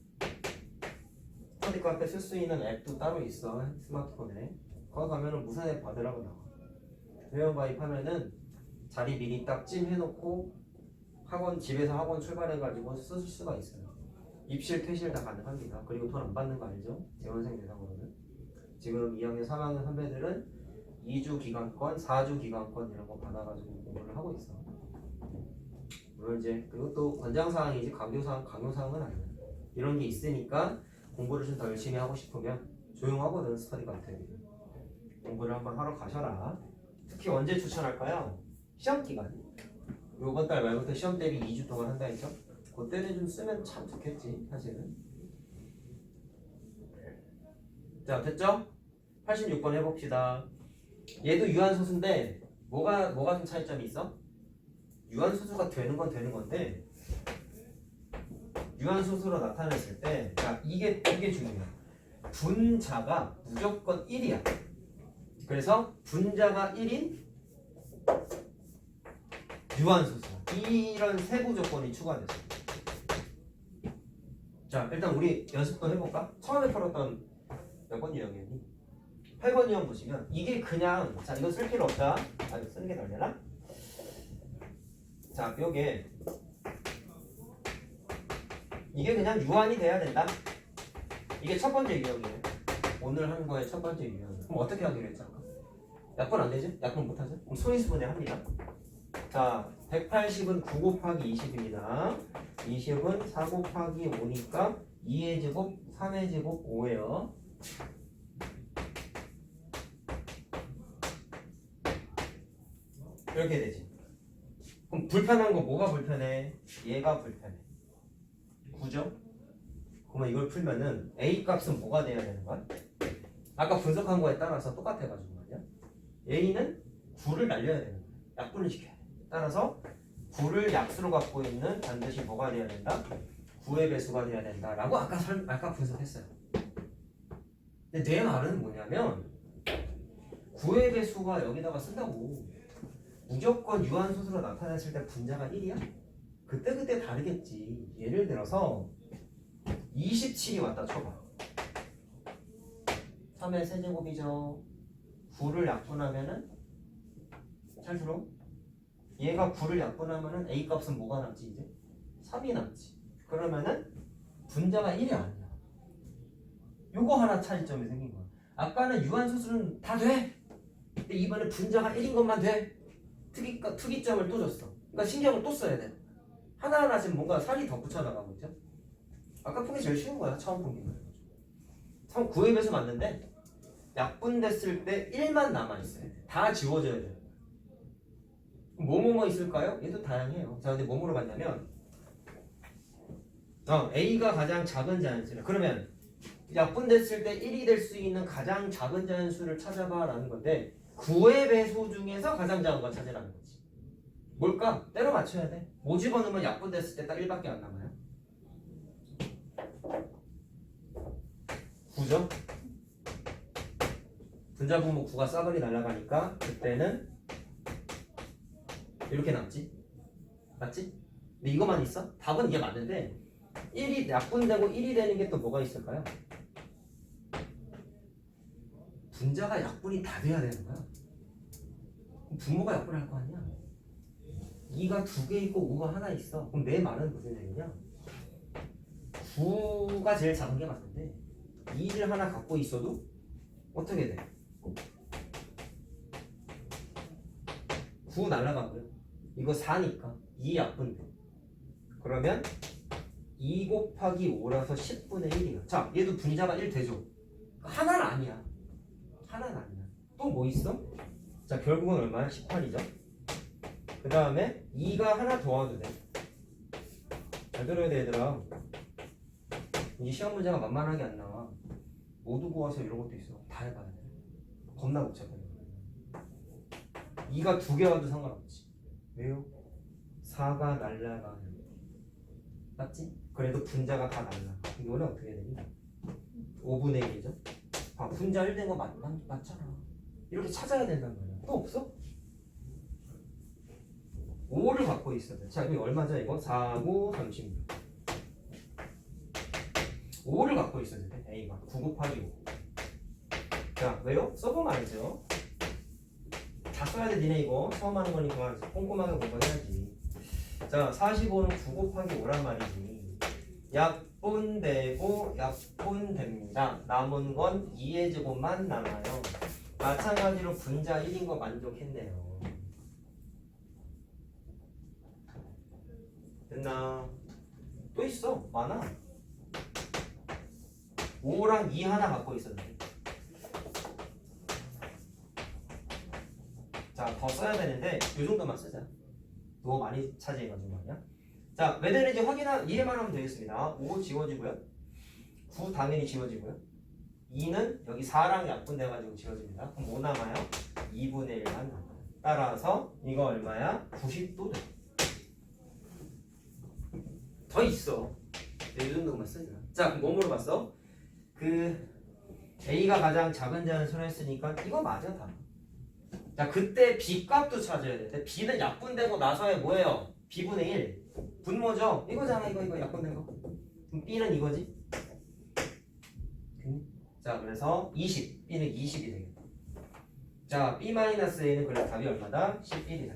스터디 카페 쓸 수 있는 앱도 따로 있어. 스마트폰에. 거기 가면은 무슨 앱 받으라고 나와. 회원가입하면은 자리 미리 딱 찜해놓고 집에서 학원 출발해가지고 쓸 수가 있어요. 입실, 퇴실 다 가능합니다. 그리고 돈 안 받는 거 알죠? 재원생 대상으로는. 지금 2학년, 3학년 선배들은 2주 기간권, 4주 기간권 이런 거 받아가지고 공부를 하고 있어. 물론 이제 그것도 권장사항이지 강요사항은 아니야. 이런 게 있으니까 공부를 좀 더 열심히 하고 싶으면 조용하거든. 스터디 카페 공부를 한번 하러 가셔라. 특히 언제 추천할까요? 시험 기간. 요번 달 말부터 시험 대비 2주 동안 한다 했죠? 그때는 좀 쓰면 참 좋겠지 사실은. 자, 됐죠? 86번 해봅시다. 얘도 유한소수인데 뭐가 좀 차이점이 있어? 유한소수가 되는 건 되는 건데 유한소수로 나타냈을 때 자, 이게 중요해요. 분자가 무조건 1이야. 그래서 분자가 1인 유한소수. 이런 세부 조건이 추가됐어. 자, 일단 우리 연습도 해볼까? 처음에 풀었던 몇 번 유형이었니? 8번 유형 보시면 이게 그냥 자, 이거 쓸 필요 없다. 아, 이거 쓰는 게 낫려나? 자, 이게 그냥 유한이 돼야 된다. 이게 첫 번째 유형이에요. 오늘 한 거의 첫 번째 유형. 그럼 어떻게 하기로 했죠? 약분 안 되죠? 약분 못 하죠? 그럼 소인수분해 합니다. 자, 180은 9 곱하기 20입니다. 20은 4 곱하기 5니까 2의 제곱, 3의 제곱, 5예요. 이렇게 되지. 그럼 불편한 거 뭐가 불편해? 얘가 불편해. 9죠? 그러면 이걸 풀면은 A 값은 뭐가 돼야 되는 거야? 아까 분석한 거에 따라서 똑같아가지고 말이야. A는 9를 날려야 되는 거야. 약분을 시켜야 돼. 따라서 9를 약수로 갖고 있는 반드시 뭐가 돼야 된다? 9의 배수가 돼야 된다라고 아까 분석했어요. 근데 내 말은 뭐냐면 9의 배수가 여기다가 쓴다고 무조건 유한소수로 나타냈을 때 분자가 1이야? 그때 다르겠지. 예를 들어서 27이 왔다 쳐봐. 3의 세제곱이죠. 9를 약분하면은 잘 들어. 얘가 9를 약분하면은 A 값은 뭐가 남지 이제? 3이 남지. 그러면은 분자가 1이 아니야. 요거 하나 차이점이 생긴 거야. 아까는 유한소수는 다 돼. 근데 이번에 분자가 1인 것만 돼. 특이점을 또 줬어. 그러니까 신경을 또 써야 돼. 하나하나 지금 뭔가 살이 더 붙여나가고 있죠. 아까 푼 게 제일 쉬운 거야. 처음 푼 게. 9의 배수 맞는데 약분됐을 때 1만 남아있어요. 다 지워져야 돼요. 뭐뭐뭐 있을까요? 얘도 다양해요. 자, 근데 뭐 물어봤냐면 A가 가장 작은 자연수래. 그러면 약분됐을 때 1이 될 수 있는 가장 작은 자연수를 찾아봐 라는 건데 9의 배수 중에서 가장 작은 거 찾으라는 거지. 뭘까? 때려 맞춰야 돼. 뭐 집어넣으면 약분됐을 때 딱 1밖에 안 남아요? 9죠? 분자 분모 9가 싸그리 날아가니까 그때는 이렇게 남지? 맞지? 근데 이거만 있어? 답은 이게 맞는데 1이 약분되고 1이 되는 게 또 뭐가 있을까요? 분자가 약분이 다 돼야 되는 거야. 분모가 약분할 거 아니야. 2가 2개 있고 5가 하나 있어. 그럼 내 말은 무슨 얘기냐? 9가 제일 작은 게 맞는데 2를 하나 갖고 있어도 어떻게 돼? 9 날라가고요. 이거 4니까 2 약분돼. 그러면 2 곱하기 5라서 10분의 1이야. 자, 얘도 분자가 1 되죠? 하나는 아니야. 하나는 아니야. 또 뭐 있어? 자, 결국은 얼마야? 18이죠? 그 다음에 2가 하나 더 와도 돼. 잘 들어야 돼, 얘들아. 이 시험 문제가 만만하게 안 나와. 모두 구하세요 이런 것도 있어. 다 해봐야 돼. 겁나 복잡해. 2가 2개 와도 상관없지. 왜요? 4가 날라가요. 맞지? 그래도 분자가 다 날라가. 이거는 어떻게 되니? 5분의 1이죠? 아, 분자 1 된 거 맞잖아. 이렇게 찾아야 된단 말이야. 또 없어? 5를 갖고 있어야 돼. 자, 이거 얼마죠 이거? 4, 9, 36. 5를 갖고 있어야 돼. A가 9 곱하기 5. 자, 왜요? 써보면 알죠? 다 써야 돼. 니네 이거 처음 하는 거니까 꼼꼼하게 공부해야지. 자, 45는 9 곱하기 5란 말이지. 약분되고 약분됩니다. 남은 건 2의 제곱만 남아요. 마찬가지로 분자 1인 거 만족했네요. 됐나? 또 있어. 많아. 5랑 2 하나 갖고 있었는데. 자, 더 써야 되는데 이 정도만 쓰자. 너무 많이 차지해가지고 말이야. 자, 왜 되는지 이해만 하면 되겠습니다. 5 지워지고요. 9 당연히 지워지고요. 2는 여기 4랑 약분돼가지고 지워집니다. 그럼 뭐 남아요? 2분의 1만 남아요. 따라서 이거 얼마야? 90도 돼. 더 있어. 이 정도만 쓰자. 자, 그럼 뭐 물어봤어? 그 A가 가장 작은 자는 손했으니까 이거 맞아 다. 자, 그때 B 값도 찾아야 돼. B는 약분되고 나서의 뭐예요? B분의 1. 분모죠? 이거잖아. 이거 약분된 거. 그럼 B는 이거지? 자, 그래서 20. B는 20이 되겠다. 자, B-A는 그래 답이 얼마다? 11이다.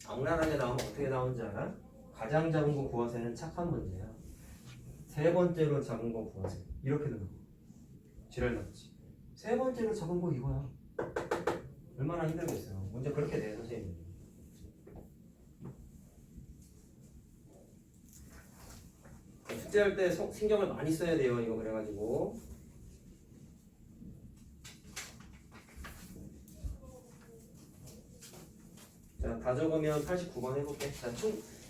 악랄하게 나오면 어떻게 나오는지 알아? 가장 작은 거 구하세요는 착한 문제야. 세 번째로 작은 거 구하세요. 이렇게 되는 거. 지랄 났지. 세 번째로 작은 거 이거야. 얼마나 힘들겠어요. 문제 그렇게 돼, 선생님. 숙제할 때 신경을 많이 써야 돼요. 이거 그래가지고. 자, 다 적으면 89번 해볼게. 자,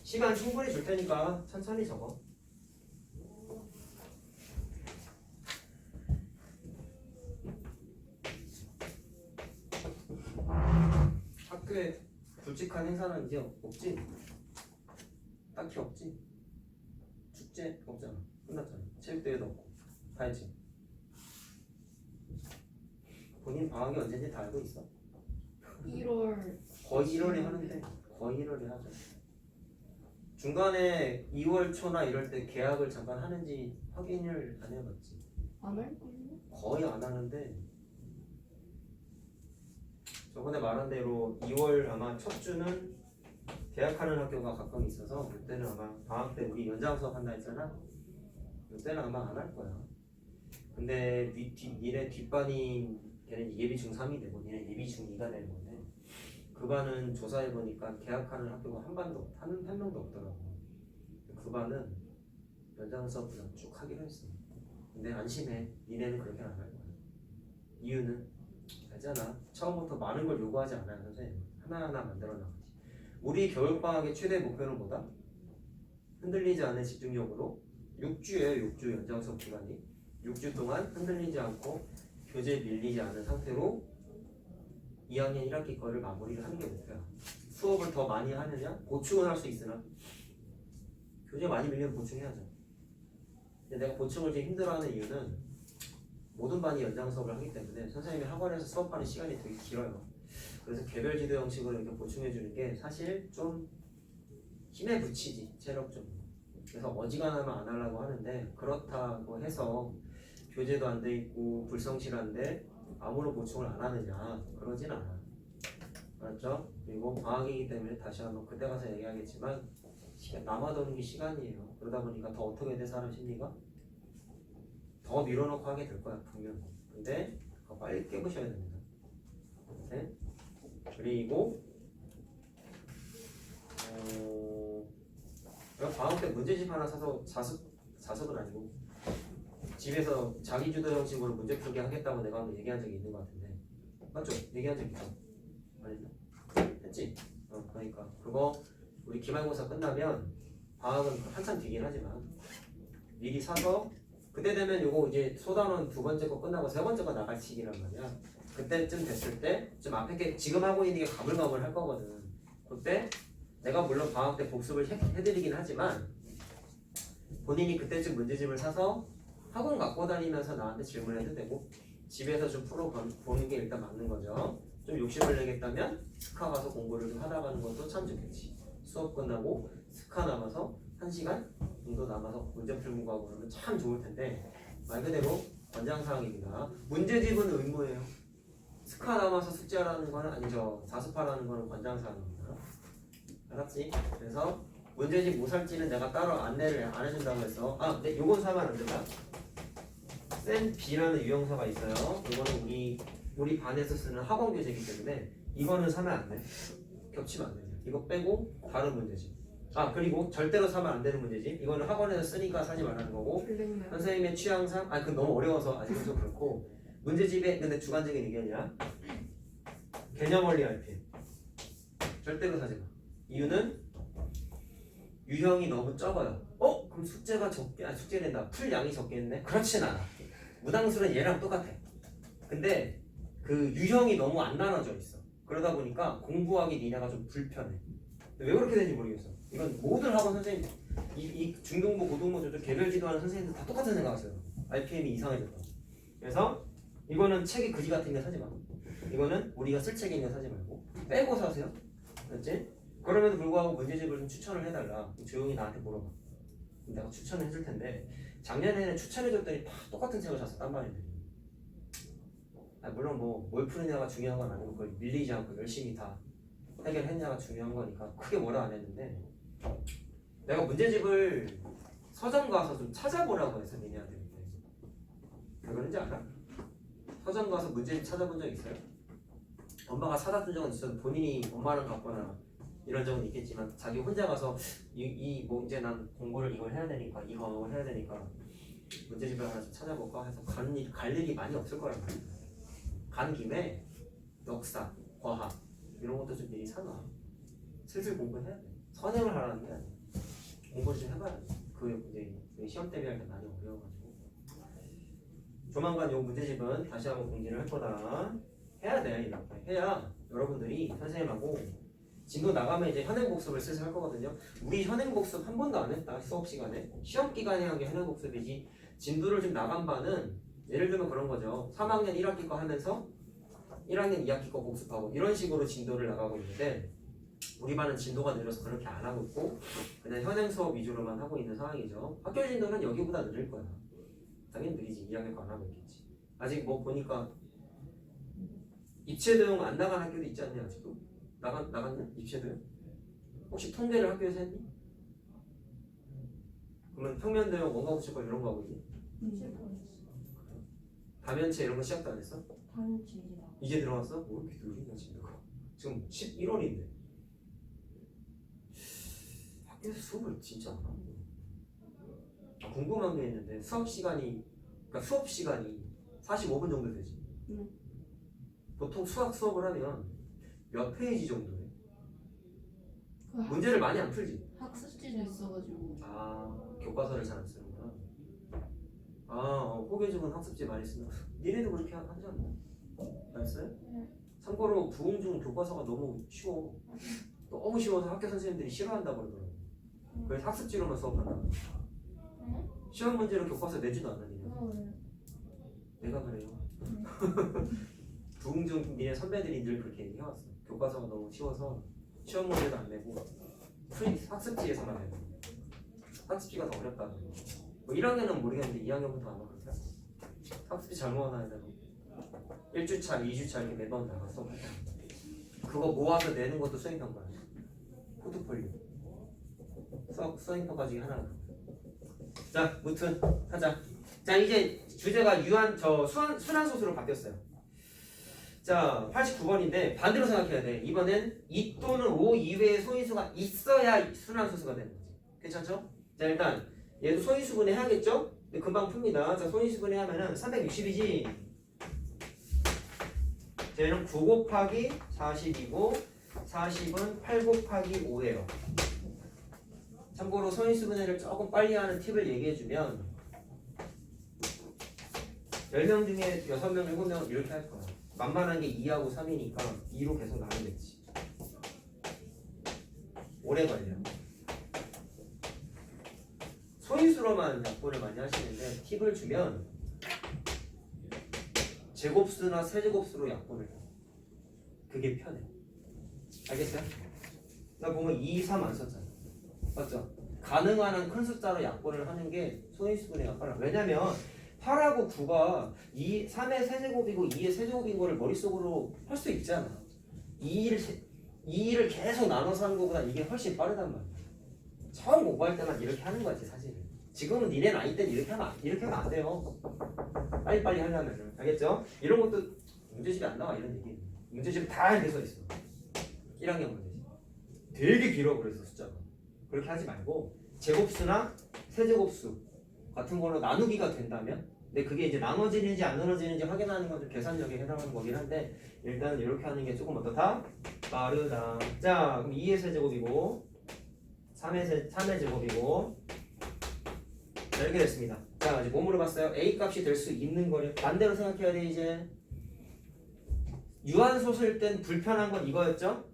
시간 충분히 줄 테니까 천천히 적어. 학교에 굵직한 행사는 이제 없지? 딱히 없지? 축제 없잖아. 끝났잖아. 체육대회도 없고. 다 했지? 본인 방학이 언제인지 다 알고 있어? 1월 거의 1월에 하는데 거의 1월에 하죠. 중간에 2월 초나 이럴 때 계약을 잠깐 하는지 확인을 안 해봤지. 안 할걸요? 거의 안 하는데 저번에 말한 대로 2월 아마 첫 주는 계약하는 학교가 가끔 있어서 그때는 아마 방학 때 우리 연장 수업 한다 했잖아. 그때는 아마 안 할 거야. 근데 니네 뒷반이 걔는 예비 중3이 되고 니네 예비 중2가 되는 건데 그 반은 조사해보니까 계약하는 학교가 한 명도 없더라고. 그 반은 연장 수업 그냥 쭉 하기로 했어. 근데 안심해. 니네는 그렇게 안 할 거야. 이유는 알잖아. 처음부터 많은 걸 요구하지 않아요, 선생님. 하나하나 만들어 나가지. 우리 교육방학의 최대 목표는 뭐다? 흔들리지 않는 집중력으로 6주예요. 6주 연장 수업 기간이. 6주 동안 흔들리지 않고 교재 밀리지 않은 상태로 2학년 1학기 거를 마무리를 하는 게 목표야. 수업을 더 많이 하느냐? 보충은 할 수 있으나 교재 많이 밀리면 보충해야죠. 근데 내가 보충을 좀 힘들어하는 이유는 모든 반이 연장 수업을 하기 때문에 선생님이 학원에서 수업하는 시간이 되게 길어요. 그래서 개별 지도 형식으로 이렇게 보충해 주는 게 사실 좀 힘에 부치지, 체력적으로. 그래서 어지간하면 안 하려고 하는데 그렇다고 해서 교재도 안 돼 있고 불성실한데 아무런 보충을 안 하느냐? 그러진 않아. 알았죠? 그리고 방학이기 때문에 다시 한번 그때 가서 얘기하겠지만 남아도는 게 시간이에요. 그러다 보니까 더 어떻게 돼 사람 심리가? 더 밀어넣고 하게 될 거야 분명히. 근데 그거 빨리 깨부셔야 됩니다. 네? 그리고 방학 때 문제집 하나 사서 자습은 아니고 집에서 자기주도 형식으로 문제 풀기 하겠다고 내가 한번 얘기한 적이 있는 것 같은데 맞죠? 얘기한 적 있죠? 아니죠? 했지? 그러니까 그거 우리 기말고사 끝나면 방학은 한참 뒤긴 하지만 미리 사서 그때 되면 요거 이제 소단원 두 번째 거 끝나고 세 번째 거 나갈 시기란 말이야. 그때쯤 됐을 때 좀 앞에 게 지금 하고 있는 게 가물가물 할 거거든. 그때 내가 물론 방학 때 복습을 해드리긴 하지만 본인이 그때쯤 문제집을 사서 학원 갖고 다니면서 나한테 질문해도 되고 집에서 좀 풀어보는 게 일단 맞는 거죠. 좀 욕심을 내겠다면 스카 가서 공부를 좀 하다 가는 것도 참 좋겠지. 수업 끝나고 스카 남아서 1시간 정도 남아서 문제 풀고 가고 그러면 참 좋을 텐데 말 그대로 권장사항입니다. 문제집은 의무예요. 스카 남아서 숙제하라는 거는 아니죠. 자습하라는 거는 권장사항입니다. 알았지? 그래서 문제집 뭐 살지는 내가 따로 안내를 안 해준다고 해서 근데 요건 사면 안 된다. 센 B라는 유형사가 있어요. 이거는 우리 반에서 쓰는 학원 교재이기 때문에 이거는 사면 안 돼. 겹치면 안 돼. 이거 빼고 다른 문제집. 그리고 절대로 사면 안 되는 문제집. 이거는 학원에서 쓰니까 사지 말라는 거고. 블랙맨. 선생님의 취향상 그건 너무 어려워서 아직은 좀 그렇고 문제집에 근데 주관적인 의견이야. 개념 원리 RPM 절대로 사지 마. 이유는 유형이 너무 적어요. 그럼 숙제가 숙제된다. 풀 양이 적겠네? 그렇진 않아. 무당술은 얘랑 똑같아. 근데 그 유형이 너무 안 나눠져 있어. 그러다 보니까 공부하기 니네가 좀 불편해. 왜 그렇게 되는지 모르겠어. 이건 모든 학원 선생님, 이 중등부, 고등부, 저쪽 개별 지도하는 선생님들 다 똑같은 생각하세요. RPM이 이상해졌다. 그래서 이거는 책이 그지 같은 게 사지 마. 이거는 우리가 쓸 책인 거 사지 말고 빼고 사세요. 알았지? 그럼에도 불구하고 문제집을 좀 추천을 해달라. 조용히 나한테 물어봐. 내가 추천을 해줄 텐데 작년에는 추천해줬더니 다 똑같은 책을 샀어. 딴 반애들이. 물론 뭘 푸느냐가 중요한 건 아니고 그걸 밀리지 않고 열심히 다 해결했냐가 중요한 거니까 크게 뭐라 안 했는데 내가 문제집을 서점 가서 좀 찾아보라고 해서 니네한테 그때 왜 그런지 알아? 서점 가서 문제집 찾아본 적 있어요? 엄마가 사다 준 적은 있어도 본인이 엄마랑 갖거나 이런 적은 있겠지만 자기 혼자 가서 이제 난 공부를 이걸 해야 되니까 이거 해야 되니까 문제집을 하나 좀 찾아볼까 해서 갈 일이 많이 없을 거란 말이야. 간 김에 역사, 과학 이런 것도 좀 미리 사놔. 슬슬 공부해야 돼. 선행을 하라는 게 아니야. 공부를 좀 해봐야 돼. 이제 시험 대비할 때 많이 어려워가지고 조만간 요 문제집은 다시 한번 공지를 할 거다. 해야 돼. 이렇게 해야 여러분들이 선생님하고 진도 나가면 이제 현행복습을 슬슬 할 거거든요. 우리 현행복습 한 번도 안 했다. 수업 시간에 시험 기간에 한 게 현행복습이지. 진도를 좀 나간 바는 예를 들면 그런 거죠. 3학년 1학기 거 하면서 1학년 2학기 거 복습하고 이런 식으로 진도를 나가고 있는데 우리 반은 진도가 느려서 그렇게 안 하고 있고 그냥 현행 수업 위주로만 하고 있는 상황이죠. 학교 진도는 여기보다 느릴 거야. 당연히 느리지. 2학년 거 안 하고 있겠지. 아직 보니까 입체도형 안 나간 학교도 있지 않냐 아직도? 나갔냐? 입체도형? 혹시 통계를 학교에서 했니? 그러면 평면도형, 원가구축법 이런 거 하고 있니? 다면체 이런 거 시작도 안 했어? 다음주 이제 들어왔어? 왜 이렇게 느리냐 진도가. 지금 11월인데 학교에서 수업을 진짜 안 하는 거야. 궁금한 게 있는데 수업 시간이 45분 정도 되지. 보통 수학 수업을 하면 몇 페이지 정도 해? 문제를 많이 안 풀지? 학습지도 있어가지고. 교과서를 잘 안 쓰는구나. 호계집은 학습지 많이 쓴다. 니네도 그렇게 하지 않나? 안 써요? 네. 참고로 부흥중 교과서가 너무 쉬워. 너무 쉬워서 학교 선생님들이 싫어한다고 그러더라고. 그래서 학습지로만 수업한다. 시험 문제로 교과서 내지도 않아 니네. 내가 그래요. 부흥중 니네 선배들이 늘 그렇게 얘기해왔어. 교과서가 너무 쉬워서 시험 문제도 안 내고 학습지에서만 내고 학습지가 더 어렵다고. 1학년은 모르겠는데 2학년부터 아마 그렇게 학습지 잘못 하나 해도 1주차, 2주차 이렇게 매번 나갔어. 그거 모아서 내는 것도 수행평가야. 포트폴리오. 수행평가 중에 하나가. 자, 무튼 하자. 자, 이제 주제가 순환소수로 바뀌었어요. 자, 89번인데 반대로 생각해야 돼. 이번엔 2 또는 5 이외의 소인수가 있어야 순환소수가 되는 거지. 괜찮죠? 자, 일단 얘도 소인수분해 해야겠죠? 근데 금방 풉니다. 자, 소인수분해 하면은 360이지. 자, 얘는 9 곱하기 40이고 40은 8 곱하기 5예요. 참고로 소인수분해를 조금 빨리 하는 팁을 얘기해주면 10명 중에 6명, 7명은 이렇게 할 거야. 만만한 게 2하고 3이니까 2로 계속 나누겠지. 오래 걸려. 소인수로만 약분을 많이 하시는데 팁을 주면 제곱수나 세제곱수로 약분을 해. 그게 편해. 알겠어요? 나 보면 2, 3 안 썼잖아. 맞죠? 가능한 한 큰 숫자로 약분을 하는 게 소인수분해가 빨라. 왜냐면 8하고 9가 3의 세제곱이고 2의 세제곱인 거를 머릿속으로 할 수 있잖아. 2를 계속 나눠서 하는 것보다 이게 훨씬 빠르단 말이야. 처음 공부할 때만 이렇게 하는 거지 사실은. 지금은 니네 나이 때 이렇게 하면 안 돼요. 빨리빨리 하려면은. 알겠죠? 이런 것도 문제집에 안 나와 이런 얘기. 문제집에 다 이렇게 써 있어. 1학년 문제집. 되게 길어 그래서 숫자가. 그렇게 하지 말고 제곱수나 세제곱수 같은 걸로 나누기가 된다면 근데 그게 이제 나눠지는지 안 나눠지는지 확인하는 건 좀 계산력에 해당하는 거긴 한데 일단 이렇게 하는 게 조금 어떻다? 빠르다. 자 그럼 2의 세제곱이고 3의 제곱이고 자 이렇게 됐습니다. 자 이제 뭐 물어봤어요? A 값이 될 수 있는 거를 반대로 생각해야 돼. 이제 유한소수일 땐 불편한 건 이거였죠?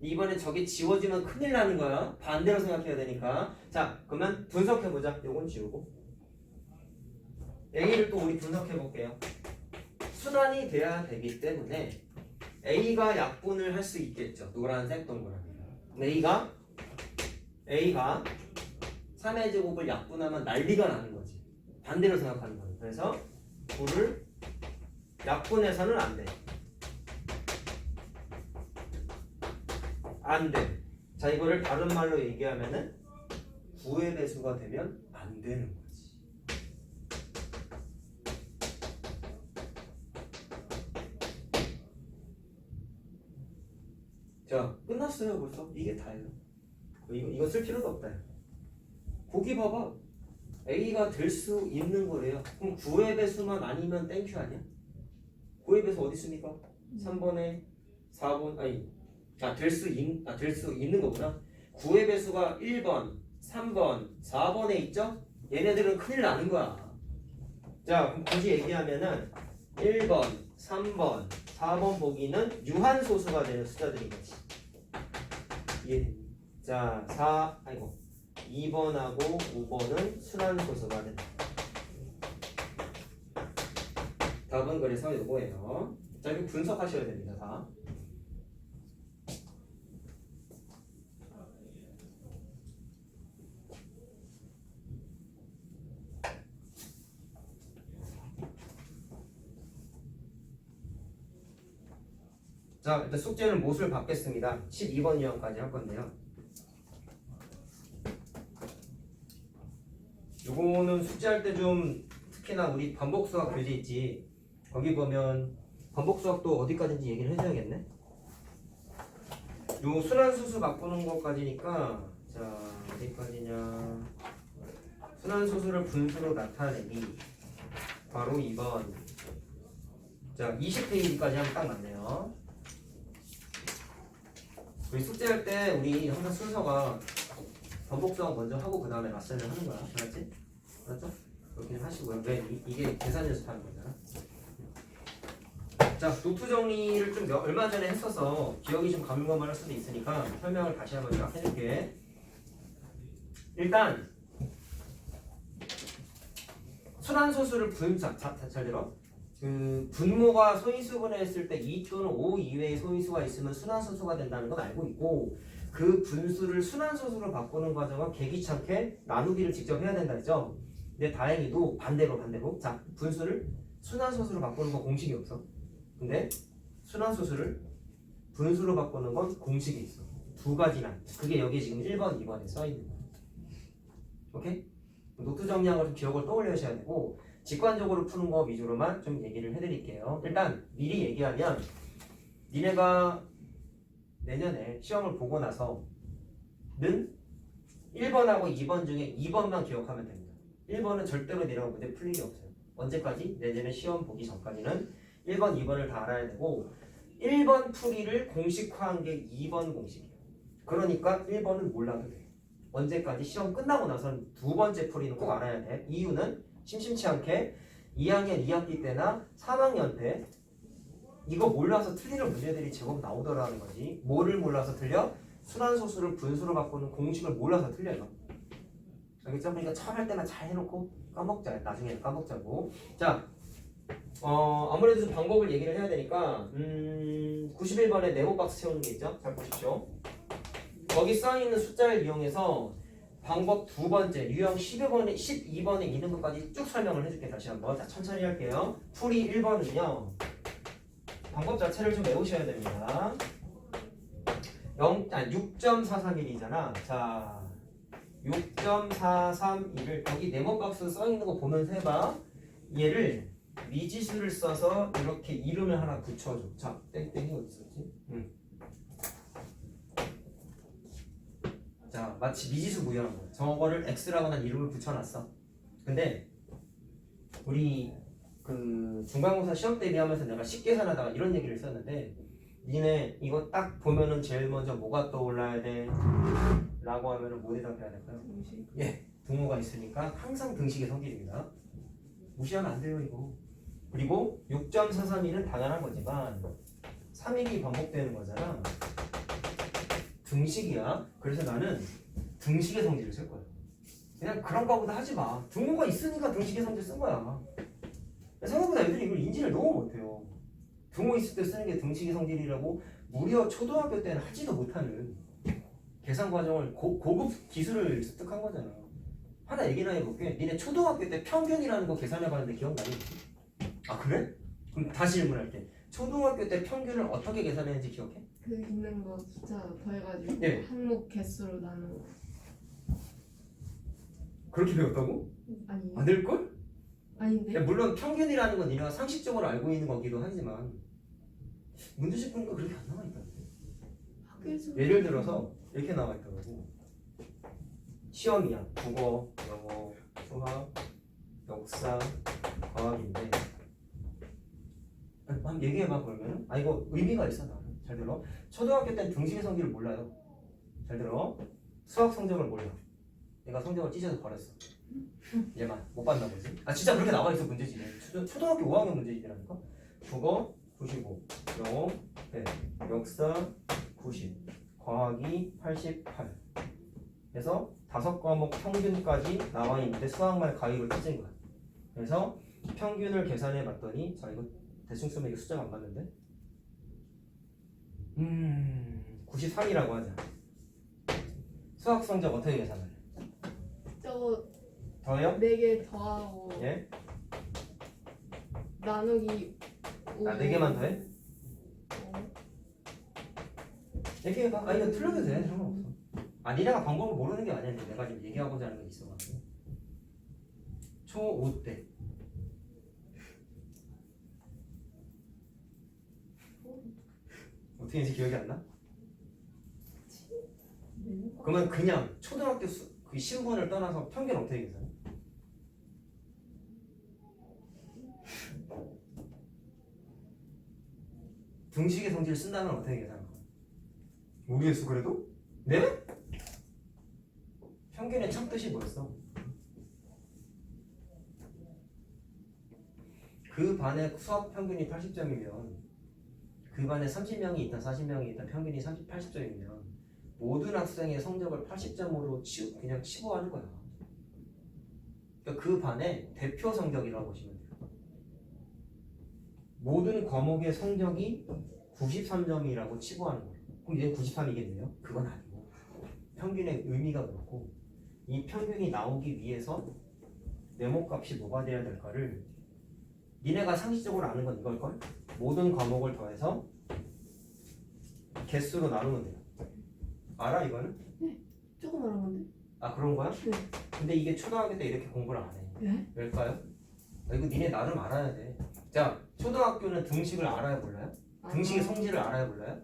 이번에 저게 지워지면 큰일 나는 거야. 반대로 생각해야 되니까. 자 그러면 분석해보자. 요건 지우고 A를 또 우리 분석해볼게요. 순환이 돼야 되기 때문에 A가 약분을 할 수 있겠죠. 노란색 동그라미가. A가 3의 제곱을 약분하면 난리가 나는 거지. 반대로 생각하는 거예요. 그래서 9를 약분해서는 안 돼. 안 돼. 자 이거를 다른 말로 얘기하면은 9의 배수가 되면 안 되는 거지. 자 끝났어요 벌써. 이게 다예요. 이거 쓸 필요도 없다. 보기 봐봐. A가 될 수 있는 거래요. 그럼 9의 배수만 아니면 땡큐 아니야? 9의 배수 어디 있습니까? 3번에 4번 될 수 있는 거구나. 9의 배수가 1번, 3번, 4번에 있죠? 얘네들은 큰일 나는 거야. 자, 그럼 굳이 얘기하면은 1번, 3번, 4번 보기는 유한소수가 되는 숫자들인 거지. 이해됩니까? 자, 2번하고 5번은 순환소수가 된다. 답은 그래서 이거예요. 자, 이거 분석하셔야 됩니다. 다. 자, 일단 숙제는 못을 받겠습니다. 12번 유형까지 할 건데요. 요거는 숙제할 때 좀 특히나 우리 반복수학 교재 있지. 거기 보면 반복수학도 어디까지인지 얘기를 해줘야겠네. 요 순환소수 바꾸는 것까지니까 자 어디까지냐. 순환소수를 분수로 나타내기 바로 2번. 자 20페이지까지 하면 딱 맞네요. 우리 숙제할 때 우리 항상 순서가 반복수학 먼저 하고 그 다음에 맞선을 하는 거야. 알았지? 알았죠? 그렇게 하시고요. 왜? 이게 계산 연습하는 거잖아. 자, 노트 정리를 좀 얼마 전에 했어서 기억이 좀 가물가물할 수도 있으니까 설명을 다시 한번 쫙 해줄게. 일단 순환소수를 잘 들어. 그 분모가 소인수분해했을 때 2 또는 5 이외의 소인수가 있으면 순환소수가 된다는 건 알고 있고 그 분수를 순환소수로 바꾸는 과정은 개귀찮게 나누기를 직접 해야 된다 했죠. 근데 다행히도 반대로 자 분수를 순환소수로 바꾸는 거 공식이 없어. 근데 순환소수를 분수로 바꾸는 건 공식이 있어. 두 가지나. 그게 여기 지금 1번, 2번에 써 있는 거야. 오케이? 노트 정리한 걸 기억을 떠올리셔야 되고 직관적으로 푸는 거 위주로만 좀 얘기를 해드릴게요. 일단 미리 얘기하면 니네가 내년에 시험을 보고 나서는 1번하고 2번 중에 2번만 기억하면 됩니다. 1번은 절대로 니네가 문제 풀 일이 없어요. 언제까지? 내년에 시험 보기 전까지는 1번, 2번을 다 알아야 되고 1번 풀이를 공식화한 게 2번 공식이에요. 그러니까 1번은 몰라도 돼. 언제까지? 시험 끝나고 나서는 두 번째 풀이는 꼭 알아야 돼. 이유는 심심치 않게 2학년 2학기 때나 3학년 때 이거 몰라서 틀리는 문제들이 제법 나오더라는 거지. 뭐를 몰라서 틀려? 순환소수를 분수로 바꾸는 공식을 몰라서 틀려요. 알겠죠? 그러니까 처음 할 때만 잘 해놓고 까먹자. 나중에는 까먹자고. 자, 아무래도 좀 방법을 얘기를 해야 되니까 91번에 네모 박스 채우는 게 있죠? 잘 보십시오. 거기 써있는 숫자를 이용해서 방법 두 번째 유형 12번에 있는 것까지 쭉 설명을 해줄게. 다시 한번. 자, 천천히 할게요. 풀이 1번은요. 방법 자체를 좀 외우셔야 됩니다. 6.431이잖아. 자, 6.431을 거기 네모 박스 써있는 거 보면서 해봐. 얘를 미지수를 써서 이렇게 이름을 하나 붙여줘. 자, 땡땡이 어디 있었지? 자, 마치 미지수 구현한 거야. 저거를 x라고 난 이름을 붙여놨어. 근데 우리 그 중간고사 시험 대비하면서 내가 식계산하다가 이런 얘기를 썼는데 니네 이거 딱 보면은 제일 먼저 뭐가 떠올라야 돼? 라고 하면은 뭐 대답해야 될까요? 공식. 예, 등호가 있으니까 항상 등식의 성질입니다. 무시하면 안 돼요 이거. 그리고 6.432는 당연한 거지만 3일이 반복되는 거잖아. 등식이야. 그래서 나는 등식의 성질을 쓸 거야. 그냥 그런 거보다 하지 마. 등호가 있으니까 등식의 성질 쓴 거야. 생각보다 애들이 이걸 인지를 너무 못해요. 등호 있을 때 쓰는 게 등식의 성질이라고 무려 초등학교 때는 하지도 못하는 계산 과정을 고급 기술을 습득한 거잖아. 하나 얘기나 해볼게. 니네 초등학교 때 평균이라는 거 계산해봤는데 기억나니? 아 그래? 그럼 다시 질문할게. 초등학교 때 평균을 어떻게 계산했는지 기억해? 그 있는 거 숫자 더해가지고 네. 항목 개수로 나누고. 그렇게 배웠다고? 아니 안 될걸? 아닌데. 야, 물론 평균이라는 건 니네가 상식적으로 알고 있는 거기도 하지만 문제집 보니까 그렇게 안 나와 있다. 학교에서 예를 들어서 이렇게 나와 있더라고. 시험이야. 국어, 영어, 수학, 역사, 과학인데 한번 얘기해봐 그러면. 아 이거 의미가 있어 나는. 잘 들어. 초등학교 때는 등식의 성질을 몰라요. 잘 들어. 수학 성적을 몰라. 내가 성적을 찢어서 버렸어. 얘만 못 봤나 보지. 아 진짜 그렇게 나와 있어 문제집에. 초등학교 5학년 문제집이라니까. 국어 95, 영어 100, 역사 90, 과학이 88. 그래서 5과목 평균까지 나와 있는데 수학만 가위로 찢은 거야. 그래서 평균을 계산해 봤더니 자 이거 대충 쓰면 이게 숫자가 안 맞는데 93이라고 하자. 수학 성적 어떻게 계산할래? 저거 더요? 4개 더하고 예? 나누기 5. 아 4개만 더해? 이렇게 해봐. 아 이거 틀려도 돼. 상관없어. 아 니네가 방법을 모르는 게 아니야. 내가 지금 얘기하고자 하는 게 있어가지고. 초5 때 어떻게 했는지 기억이 안 나? 그러면 그냥 초등학교 그 신분을 떠나서 평균 어떻게 계산해? 등식의 성질을 쓴다면 어떻게 계산할 거야? 모르겠어 그래도? 네? 평균의 첫 뜻이 뭐였어? 그 반의 수학 평균이 80점이면 그 반에 30명이 있다 40명이 있다 평균이 80점이면 모든 학생의 성적을 80점으로 그냥 치부하는 거야. 그러니까 그 반의 대표 성적이라고 보시면 돼요. 모든 과목의 성적이 93점이라고 치부하는 거예요. 그럼 얘는 93이겠네요? 그건 아니고 평균의 의미가 그렇고 이 평균이 나오기 위해서 네모값이 뭐가 돼야 될까를 니네가 상식적으로 아는 건 이걸걸? 모든 과목을 더해서 개수로 나누면 돼요. 알아 이거는? 조금 어려운 건데. 아 그런 거야? 네. 근데 이게 초등학교 때 이렇게 공부를 안 해. 네? 왜일까요? 아, 이거 니네 나름 알아야 돼. 자, 초등학교는 등식을 알아야 몰라요? 등식의 성질을 알아야 몰라요?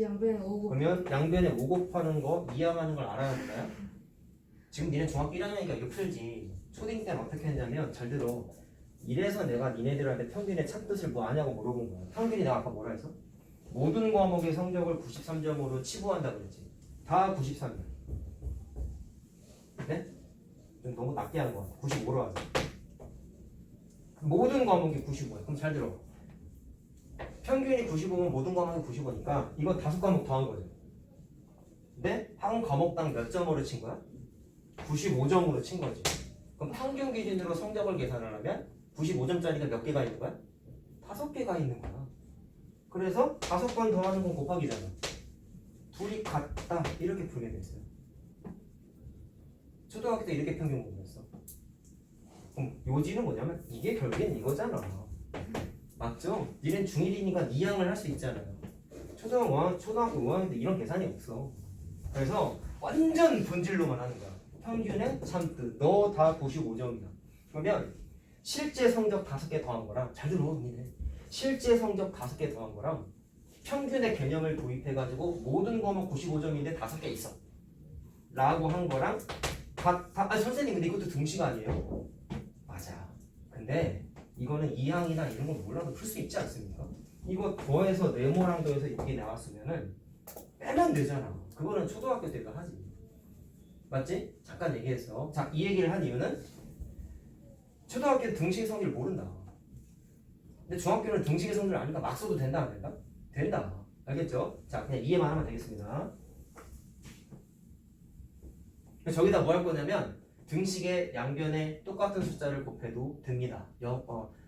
양변에 5 그러면 양변에 5 곱하는 거 이항하는 걸 알아야 몰라요? 지금 니네 중학교 1학년이니까 이거 풀지. 초딩 때는 어떻게 했냐면 잘 들어. 이래서 내가 니네들한테 평균의 참뜻을 뭐 아냐고 물어본 거야. 평균이 내가 아까 뭐라 했어? 모든 과목의 성적을 93점으로 치부한다 그랬지. 다 93이야. 네? 좀 너무 낮게 하는 거 같아. 95로 하자. 모든 과목이 95야. 그럼 잘 들어. 평균이 95면 모든 과목이 95니까 이거 5과목 더한 거죠. 근데 한 과목당 몇 점으로 친 거야? 95점으로 친 거지. 그럼 평균 기준으로 성적을 계산을 하면 95점짜리가 몇 개가 있는 거야? 5개가 있는 거야. 그래서 5번 더하는 건 곱하기잖아. 둘이 같다 이렇게 풀게 됐어요. 초등학교 때 이렇게 평균 공부했어. 그럼 요지는 뭐냐면 이게 결국엔 이거잖아. 맞죠? 니는 중1이니까 이항을 할 수 있잖아요. 초등학교 5학년 때 이런 계산이 없어. 그래서 완전 본질로만 하는 거야. 평균의 참뜻. 너 다 95점이야. 그러면 실제 성적 5개 더한 거랑 잘 들어 니네. 실제 성적 5개 더한 거랑 평균의 개념을 도입해가지고 모든 과목 95점인데 5개 있어. 라고 한 거랑 아니 선생님 근데 이것도 등식 아니에요? 맞아. 근데 이거는 이항이나 이런 건 몰라도 풀 수 있지 않습니까? 이거 더해서 네모랑 더해서 이게 나왔으면은 빼면 되잖아. 그거는 초등학교 때도 하지. 맞지? 잠깐 얘기했어. 자, 이 얘기를 한 이유는 초등학교 때 등식의 성질을 모른다. 근데 중학교는 등식의 성질을 아니까 막 써도 된다 안 된다? 된다. 알겠죠? 자, 그냥 이해만 하면 되겠습니다. 저기다 뭐 할 거냐면 등식의 양변에 똑같은 숫자를 곱해도 됩니다.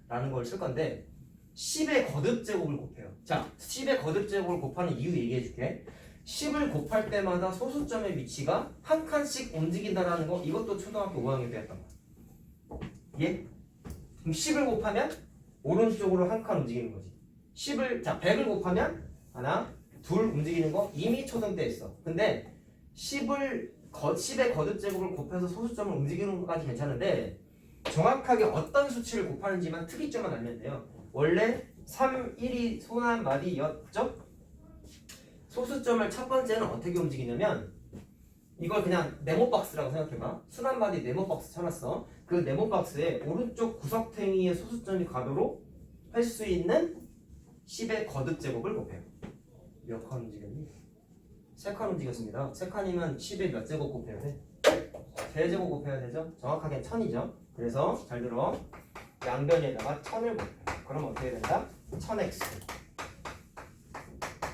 라는 걸 쓸 건데 10의 거듭제곱을 곱해요. 자, 10의 거듭제곱을 곱하는 이유 얘기해 줄게. 10을 곱할 때마다 소수점의 위치가 한 칸씩 움직인다라는 거 이것도 초등학교 5학년 때 했던 거야. 예? 그럼 10을 곱하면 오른쪽으로 한 칸 움직이는 거지. 100을 곱하면 하나, 둘 움직이는 거 이미 초등 때 했어. 근데 10의 거듭제곱을 곱해서 소수점을 움직이는 것까지 괜찮은데 정확하게 어떤 수치를 곱하는지만 특이점만 알면 돼요. 원래 3, 1이 소한 마디였죠? 소수점을 첫 번째는 어떻게 움직이냐면 이걸 그냥 네모박스라고 생각해봐. 순한 마디 네모박스 쳐놨어. 그 네모박스에 오른쪽 구석탱이의 소수점이 가도록 할 수 있는 10의 거듭제곱을 곱해요. 몇 칸 움직였니? 3칸 움직였습니다. 3칸이면 10에 몇 제곱 곱해야 돼? 3제곱 곱해야 되죠? 정확하게 1000이죠. 그래서 잘 들어. 양변에다가 1000을 곱해요. 그럼 어떻게 된다? 1000x.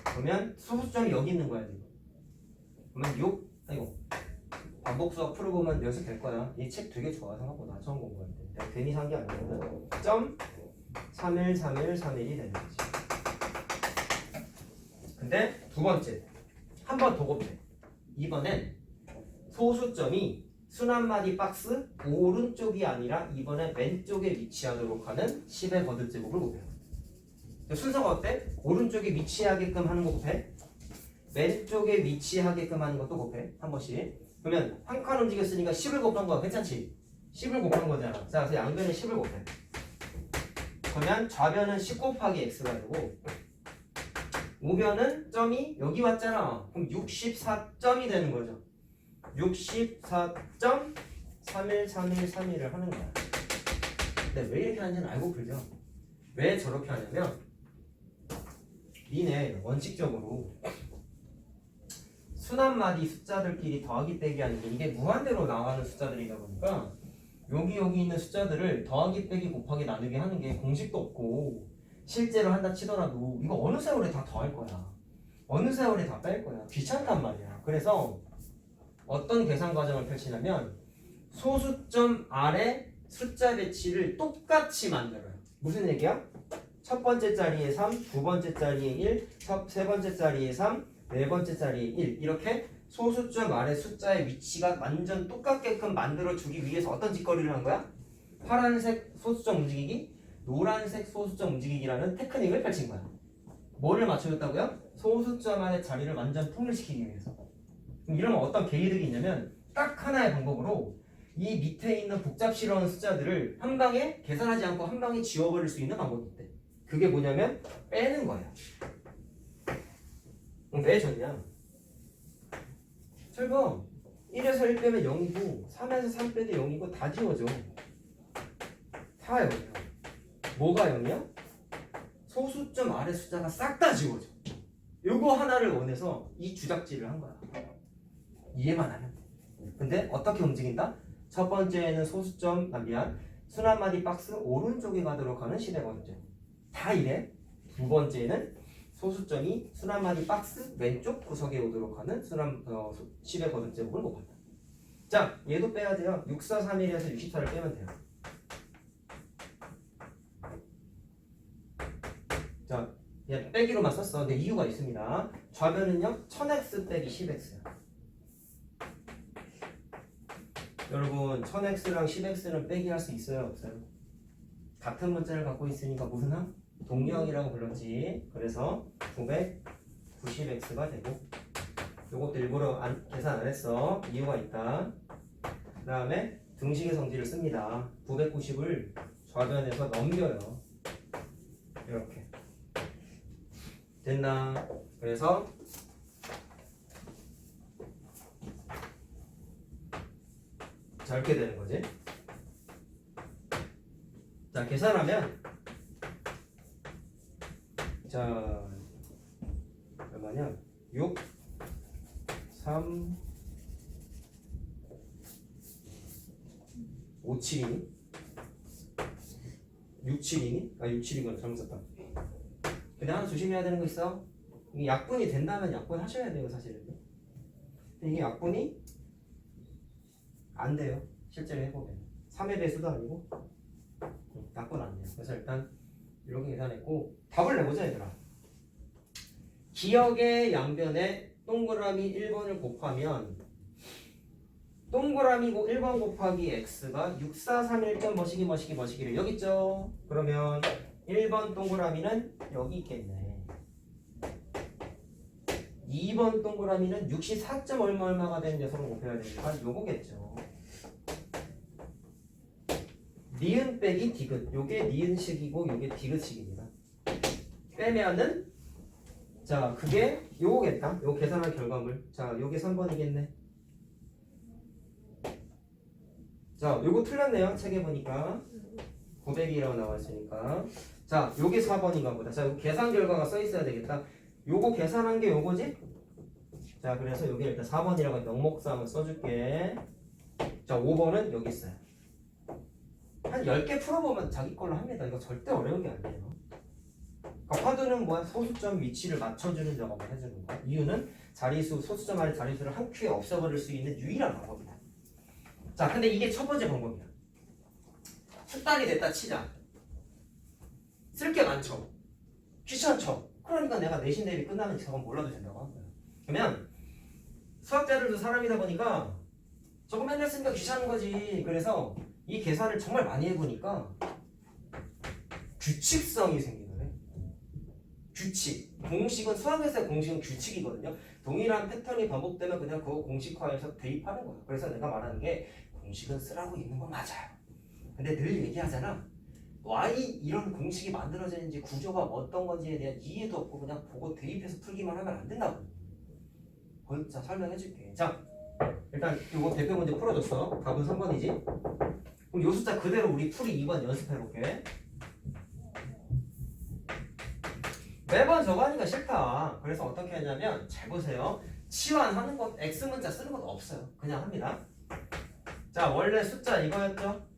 그러면 소수점이 여기 있는 거야 지금. 그러면 반복 수학 풀어보면 연습될 거야. 이 책 되게 좋아 생각보다. 처음 공부할 때 내가 괜히 산 게 아니거든. 점 313131이 되는 거지. 근데 두 번째 한 번 더 곱해. 이번엔 소수점이 순한마디 박스 오른쪽이 아니라 이번에 왼쪽에 위치하도록 하는 10의 거듭제곱을 곱해요. 순서가 어때? 오른쪽에 위치하게끔 하는 거 곱해. 왼쪽에 위치하게끔 하는 것도 곱해. 한 번씩. 그러면 한 칸 움직였으니까 10을 곱한 거야. 괜찮지? 10을 곱한 거잖아. 자, 그래서 양변에 10을 곱해. 그러면 좌변은 10 곱하기 x가 되고 우변은 점이 여기 왔잖아. 그럼 64점이 되는 거죠. 64.31313을 하는 거야. 근데 왜 이렇게 하는지는 알고 풀죠. 왜 저렇게 하냐면 니네 원칙적으로 순한마디 숫자들끼리 더하기 빼기 하는 게 이게 무한대로 나가는 숫자들이다 보니까 여기 있는 숫자들을 더하기 빼기 곱하기 나누기 하는 게 공식도 없고 실제로 한다 치더라도 이거 어느 세월에 다 더할 거야. 어느 세월에 다 뺄 거야. 귀찮단 말이야. 그래서 어떤 계산 과정을 펼치냐면 소수점 아래 숫자 배치를 똑같이 만들어요. 무슨 얘기야? 첫 번째 자리에 3, 두 번째 자리에 1, 세 번째 자리에 3, 네 번째 자리에 1 이렇게 소수점 아래 숫자의 위치가 완전 똑같게끔 만들어주기 위해서 어떤 짓거리를 한 거야? 파란색 소수점 움직이기, 노란색 소수점 움직이기라는 테크닉을 펼친 거야. 뭐를 맞춰줬다고요? 소수점 안의 자리를 완전 통일시키기 위해서. 그럼 이러면 어떤 개이득이 있냐면 딱 하나의 방법으로 이 밑에 있는 복잡스러운 숫자들을 한 방에 계산하지 않고 한 방에 지워버릴 수 있는 방법이 있대. 그게 뭐냐면 빼는 거야. 그럼 왜 줬냐? 철거 1에서 1 빼면 0이고 3에서 3 빼도 0이고 다 지워져. 다 0이야. 뭐가 0이야? 소수점 아래 숫자가 싹 다 지워져. 요거 하나를 원해서 이 주작질을 한 거야. 이해만 하면 돼. 근데 어떻게 움직인다? 첫 번째는 소수점, 순환마디 박스 오른쪽에 가도록 하는 시대 거듭제. 다 이래. 두 번째는 소수점이 순환마디 박스 왼쪽 구석에 오도록 하는 시대 거듭제목을 곱한다. 자, 얘도 빼야 돼요. 6, 4, 3, 1에서 64를 빼면 돼요. 자, 얘 빼기로만 썼어. 근데 이유가 있습니다. 좌변은요, 1000x 빼기 10x야. 여러분 1000x랑 10x는 빼기 할 수 있어요? 없어요? 같은 문자를 갖고 있으니까 무슨 항? 동량이라고 불렀지. 그래서 990x가 되고 요것도 일부러 계산 안 했어. 이유가 있다. 그 다음에 등식의 성질을 씁니다. 990을 좌변에서 넘겨요. 이렇게 됐나? 그래서 자, 이렇게 되는 거지. 자, 계산하면 자, 얼마냐? 6 3 5 7이니? 6 7이니? 아, 6 7이구나. 잘못 썼다. 근데 하나 조심해야 되는 거 있어. 이게 약분이 된다면 약분 하셔야 돼요, 사실은. 근데 이게 약분이 안 돼요. 실제로 해보면 3의 배수도 아니고 약분 안 돼요. 그래서 일단 이렇게 계산했고 답을 내보자 얘들아. 기억의 양변에 동그라미 1번을 곱하면 동그라미 1번 곱하기 x가 6, 4, 3, 1점 머시기를 여기 있죠. 그러면 1번 동그라미는 여기 있겠네. 2번 동그라미는 64점 얼마가 되는 녀석을 곱해야 되니까 요거겠죠. 니은 빼기 디귿. 요게 니은식이고 요게 디귿식입니다. 빼면은 자, 그게 요거겠다. 요 계산한 결과물. 자, 요게 3번이겠네. 자, 요거 틀렸네요. 책에 보니까 900이라고 나와 있으니까. 자, 요게 4번인가 보다. 자, 요 계산 결과가 써 있어야 되겠다. 요거 계산한 게 요거지? 자, 그래서 요게 일단 4번이라고 명목상을 써줄게. 자, 5번은 여기 있어요. 한 10개 풀어보면 자기 걸로 합니다. 이거 절대 어려운 게 아니에요. 그러니까 화두는 뭐야? 소수점 위치를 맞춰주는 작업을 해주는 거야. 이유는 자리수, 소수점 안에 자리수를 한 큐에 없애버릴 수 있는 유일한 방법이다. 자, 근데 이게 첫 번째 방법이야. 숙달이 됐다 치자. 쓸 게 많죠. 귀찮죠. 그러니까 내가 내신 대비 끝나면 저건 몰라도 된다고 한 거야. 그러면 수학자들도 사람이다 보니까 저거 맨날 쓰니까 귀찮은 거지. 그래서 이 계산을 정말 많이 해보니까 규칙성이 생기네. 규칙. 공식은 수학에서의 공식은 규칙이거든요. 동일한 패턴이 반복되면 그냥 그거 공식화해서 대입하는 거야. 그래서 내가 말하는 게 공식은 쓰라고 있는 건 맞아요. 근데 늘 얘기하잖아. why 이런 공식이 만들어지는지 구조가 어떤 건지에 대한 이해도 없고 그냥 보고 대입해서 풀기만 하면 안 된다고. 자, 설명해 줄게. 자, 일단 이거 대표 문제 풀어줬어. 답은 3번이지. 그럼 요 숫자 그대로 우리 풀이 2번 연습해볼게. 매번 저거 하니까 싫다. 그래서 어떻게 하냐면 잘 보세요. 치환하는 것, X문자 쓰는 건 없어요. 그냥 합니다. 자, 원래 숫자 이거였죠?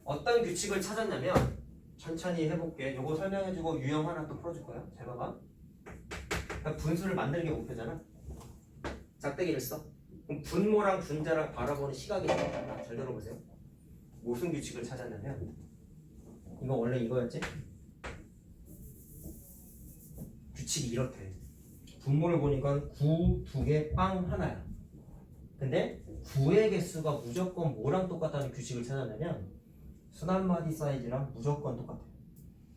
어떤 규칙을 찾았냐면 천천히 해볼게. 요거 설명해주고 유형 하나 또 풀어줄 거야. 잘 봐봐. 그러니까 분수를 만드는 게 목표잖아. 짝대기를 써. 그럼 분모랑 분자랑 바라보는 시각이 있다. 잘 들어보세요. 무슨 규칙을 찾았냐면 이거 원래 이거였지? 규칙이 이렇대. 분모를 보니까 9, 2개, 빵 하나야. 근데 9의 개수가 무조건 뭐랑 똑같다는 규칙을 찾았냐면 순환마디 사이즈랑 무조건 똑같아.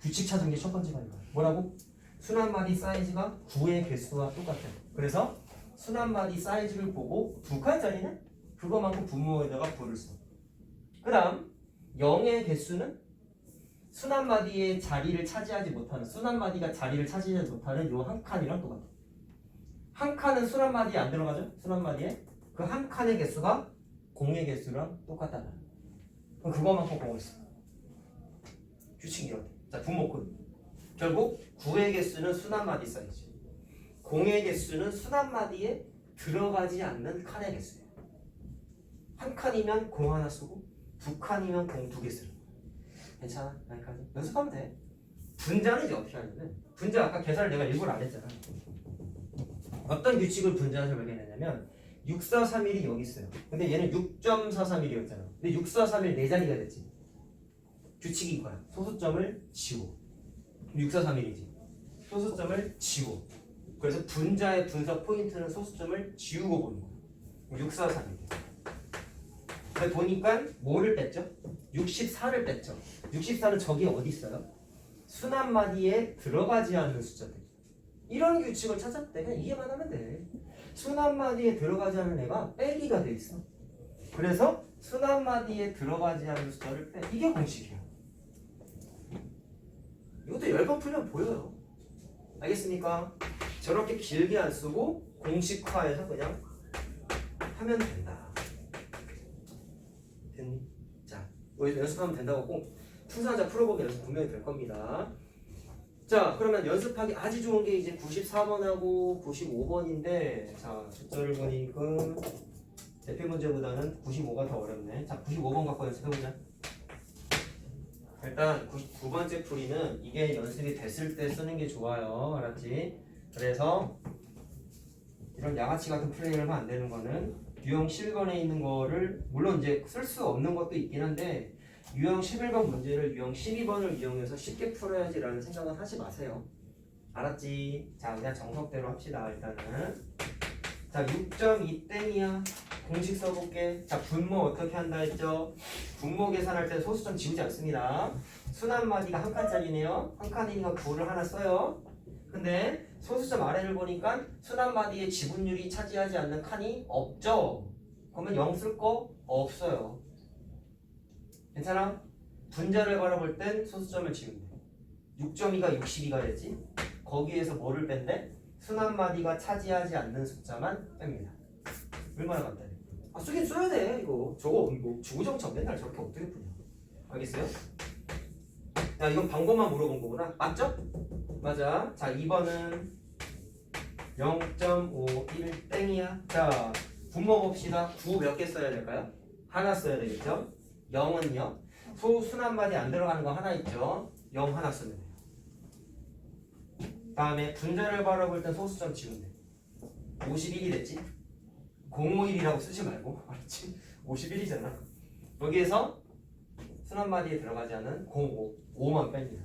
규칙 찾은 게 첫 번째가 이거야. 뭐라고? 순환마디 사이즈가 9의 개수와 똑같아. 그래서 순환마디 사이즈를 보고 두 칸짜리네? 그거만큼 분모에다가 9를 써. 그 다음 0의 개수는 순환마디의 자리를 차지하지 못하는, 순환마디가 자리를 차지하지 못하는 요 한 칸이랑 똑같아. 한 칸은 순환마디에 안 들어가죠? 순환마디에 그 한 칸의 개수가 공의 개수랑 똑같다는. 그럼 그거만큼 공을 써. 규칙이 이렇대. 자, 분모꾼. 결국 9의 개수는 순환마디 사이즈, 공의 개수는 순환마디에 들어가지 않는 칸의 개수예요. 한 칸이면 공 하나 쓰고 두 칸이면 공 두 개 쓰는 거야. 괜찮아? 여기까지 연습하면 돼. 분자는 이제 어떻게 하냐면, 분자 아까 계산을 내가 일부러 안 했잖아. 어떤 규칙을 분자해서 발견했냐면 6431이 여기 있어요. 근데 얘는 6.431이었잖아. 근데 6431 네 자리가 됐지. 규칙이 이거야. 소수점을 지워. 6431이지. 소수점을 지워. 그래서 분자의 분석 포인트는 소수점을 지우고 보는 거야. 6431. 근데 보니까 뭐를 뺐죠? 64를 뺐죠. 64는 저기 어디 있어요? 순환마디에 들어가지 않는 숫자들. 이런 규칙을 찾았대. 그냥 이해만 하면 돼. 순환마디에 들어가지 않는 애가 빼기가 돼 있어. 그래서 순환마디에 들어가지 않는 숫자를 빼. 이게 공식이야. 이것도 10번 풀면 보여요. 알겠습니까? 저렇게 길게 안 쓰고 공식화해서 그냥 하면 된다. 됐니? 자, 여기서 연습하면 된다고 꼭 풍산자 풀어보기 연습 분명히 될 겁니다. 자, 그러면 연습하기 아주 좋은 게 이제 94번하고 95번인데, 자, 숫자를 보니까 대표 문제보다는 95가 더 어렵네. 자, 95번 갖고 연습해보자. 일단 99번째 풀이는 이게 연습이 됐을 때 쓰는 게 좋아요. 알았지? 그래서 이런 양아치 같은 플레이를 하면 안 되는 거는 유형 11번에 있는 거를, 물론 이제 쓸 수 없는 것도 있긴 한데, 유형 11번 문제를 유형 12번을 이용해서 쉽게 풀어야지라는 생각은 하지 마세요. 알았지? 자, 그냥 정석대로 합시다. 일단은 자, 6.2땡이야. 공식 써볼게. 자, 분모 어떻게 한다 했죠? 분모 계산할 때 소수점 지우지 않습니다. 순환마디가 한 칸짜리네요. 한 칸이니까 9를 하나 써요. 근데 소수점 아래를 보니까 순환마디의 지분율이 차지하지 않는 칸이 없죠? 그러면 0 쓸 거 없어요. 괜찮아? 분자를 바라볼 땐 소수점을 지운대. 6.2가 62가 됐지? 거기에서 뭐를 뺀대? 순환마디가 차지하지 않는 숫자만 뺍니다. 얼마나 간단해. 아, 쓰긴 써야 돼. 이거 저거 이거 주구장창 맨날 저렇게 어떻게 푸냐. 알겠어요? 자, 이건 방법만 물어본 거구나. 맞죠? 맞아. 자, 2번은 0.51 땡이야. 자, 분모 봅시다. 9 몇 개 써야 될까요? 하나 써야 되겠죠? 0은요? 소순환마디 안 들어가는 거 하나 있죠? 0 하나 쓰면 돼요. 다음에 분자를 바라볼 땐 소수점 지운대. 51이 됐지? 051이라고 쓰지 말고, 알았지? 51이잖아. 여기에서 순환마디에 들어가지 않은 05, 5만 뺍니다.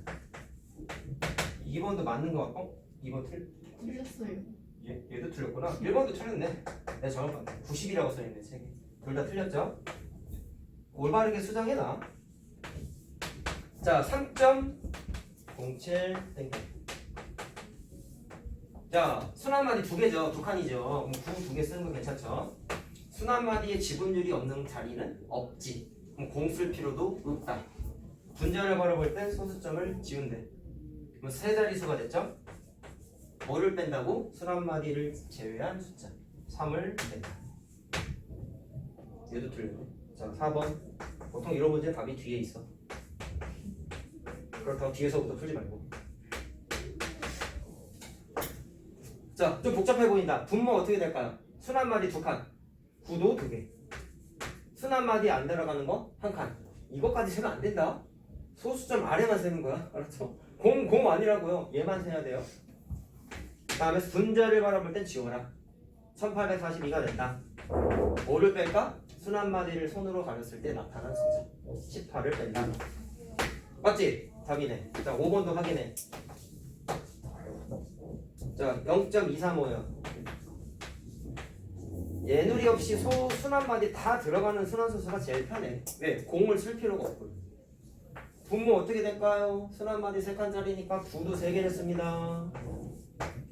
2번도 맞는 거 같고, 2번 틀렸어요. 얘도 틀렸구나. 1번도 틀렸네. 내가 잘못 봤네. 90이라고 써있네, 책에. 둘 다 틀렸죠? 올바르게 수정해놔. 자, 3.07 땡겨. 자, 순환마디 두 개죠. 두 칸이죠. 그럼 9 두 개 쓰는 거 괜찮죠? 순환마디에 지분율이 없는 자리는 없지. 그럼 공 쓸 필요도 없다. 분자를 바라볼 땐 소수점을 지운대. 그럼 세 자리수가 됐죠? 뭐를 뺀다고? 순환마디를 제외한 숫자 3을 뺀다. 얘도 틀렸네. 자, 4번. 보통 이런 문제 답이 뒤에 있어. 그렇다고 뒤에서부터 풀지 말고. 자, 좀 복잡해 보인다. 분모 어떻게 될까요? 순환마디 두 칸, 구도 두 개. 순환마디 안 들어가는 거 한 칸. 이것까지 세면 안 된다. 소수점 아래만 세는 거야. 알았죠? 공 아니라고요. 얘만 세야 돼요. 다음에 분자를 바라볼 땐 지워라. 1842가 된다. 뭐를 뺄까? 순환마디를 손으로 가렸을 때 나타난 숫자 18을 뺀다. 맞지? 답이네. 자, 5번도 확인해. 자, 0.235요. 예누리 없이 순환마디 다 들어가는 순환소수가 제일 편해. 왜? 공을 쓸 필요가 없거든. 분모 어떻게 될까요? 순 한 마디 세 칸짜리니까 부도 3개 됐습니다.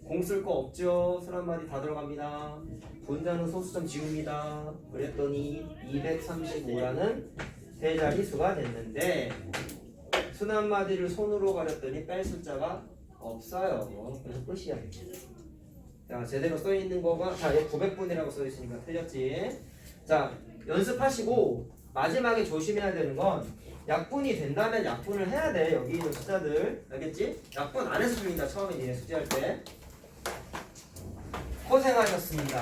공 쓸 거 없죠? 순 한 마디 다 들어갑니다. 분자는 소수점 지웁니다. 그랬더니 235라는 세 자리수가 됐는데 순 한 마디를 손으로 가렸더니 뺄 숫자가 없어요. 그래서 끝이야. 자, 제대로 써 있는 거가 자, 여기 900분이라고 써 있으니까 틀렸지. 자, 연습하시고 마지막에 조심해야 되는 건 약분이 된다면 약분을 해야 돼. 여기 있는 숫자들. 알겠지? 약분 안 해서 틀린다. 처음에 니네 숙제할 때. 고생하셨습니다.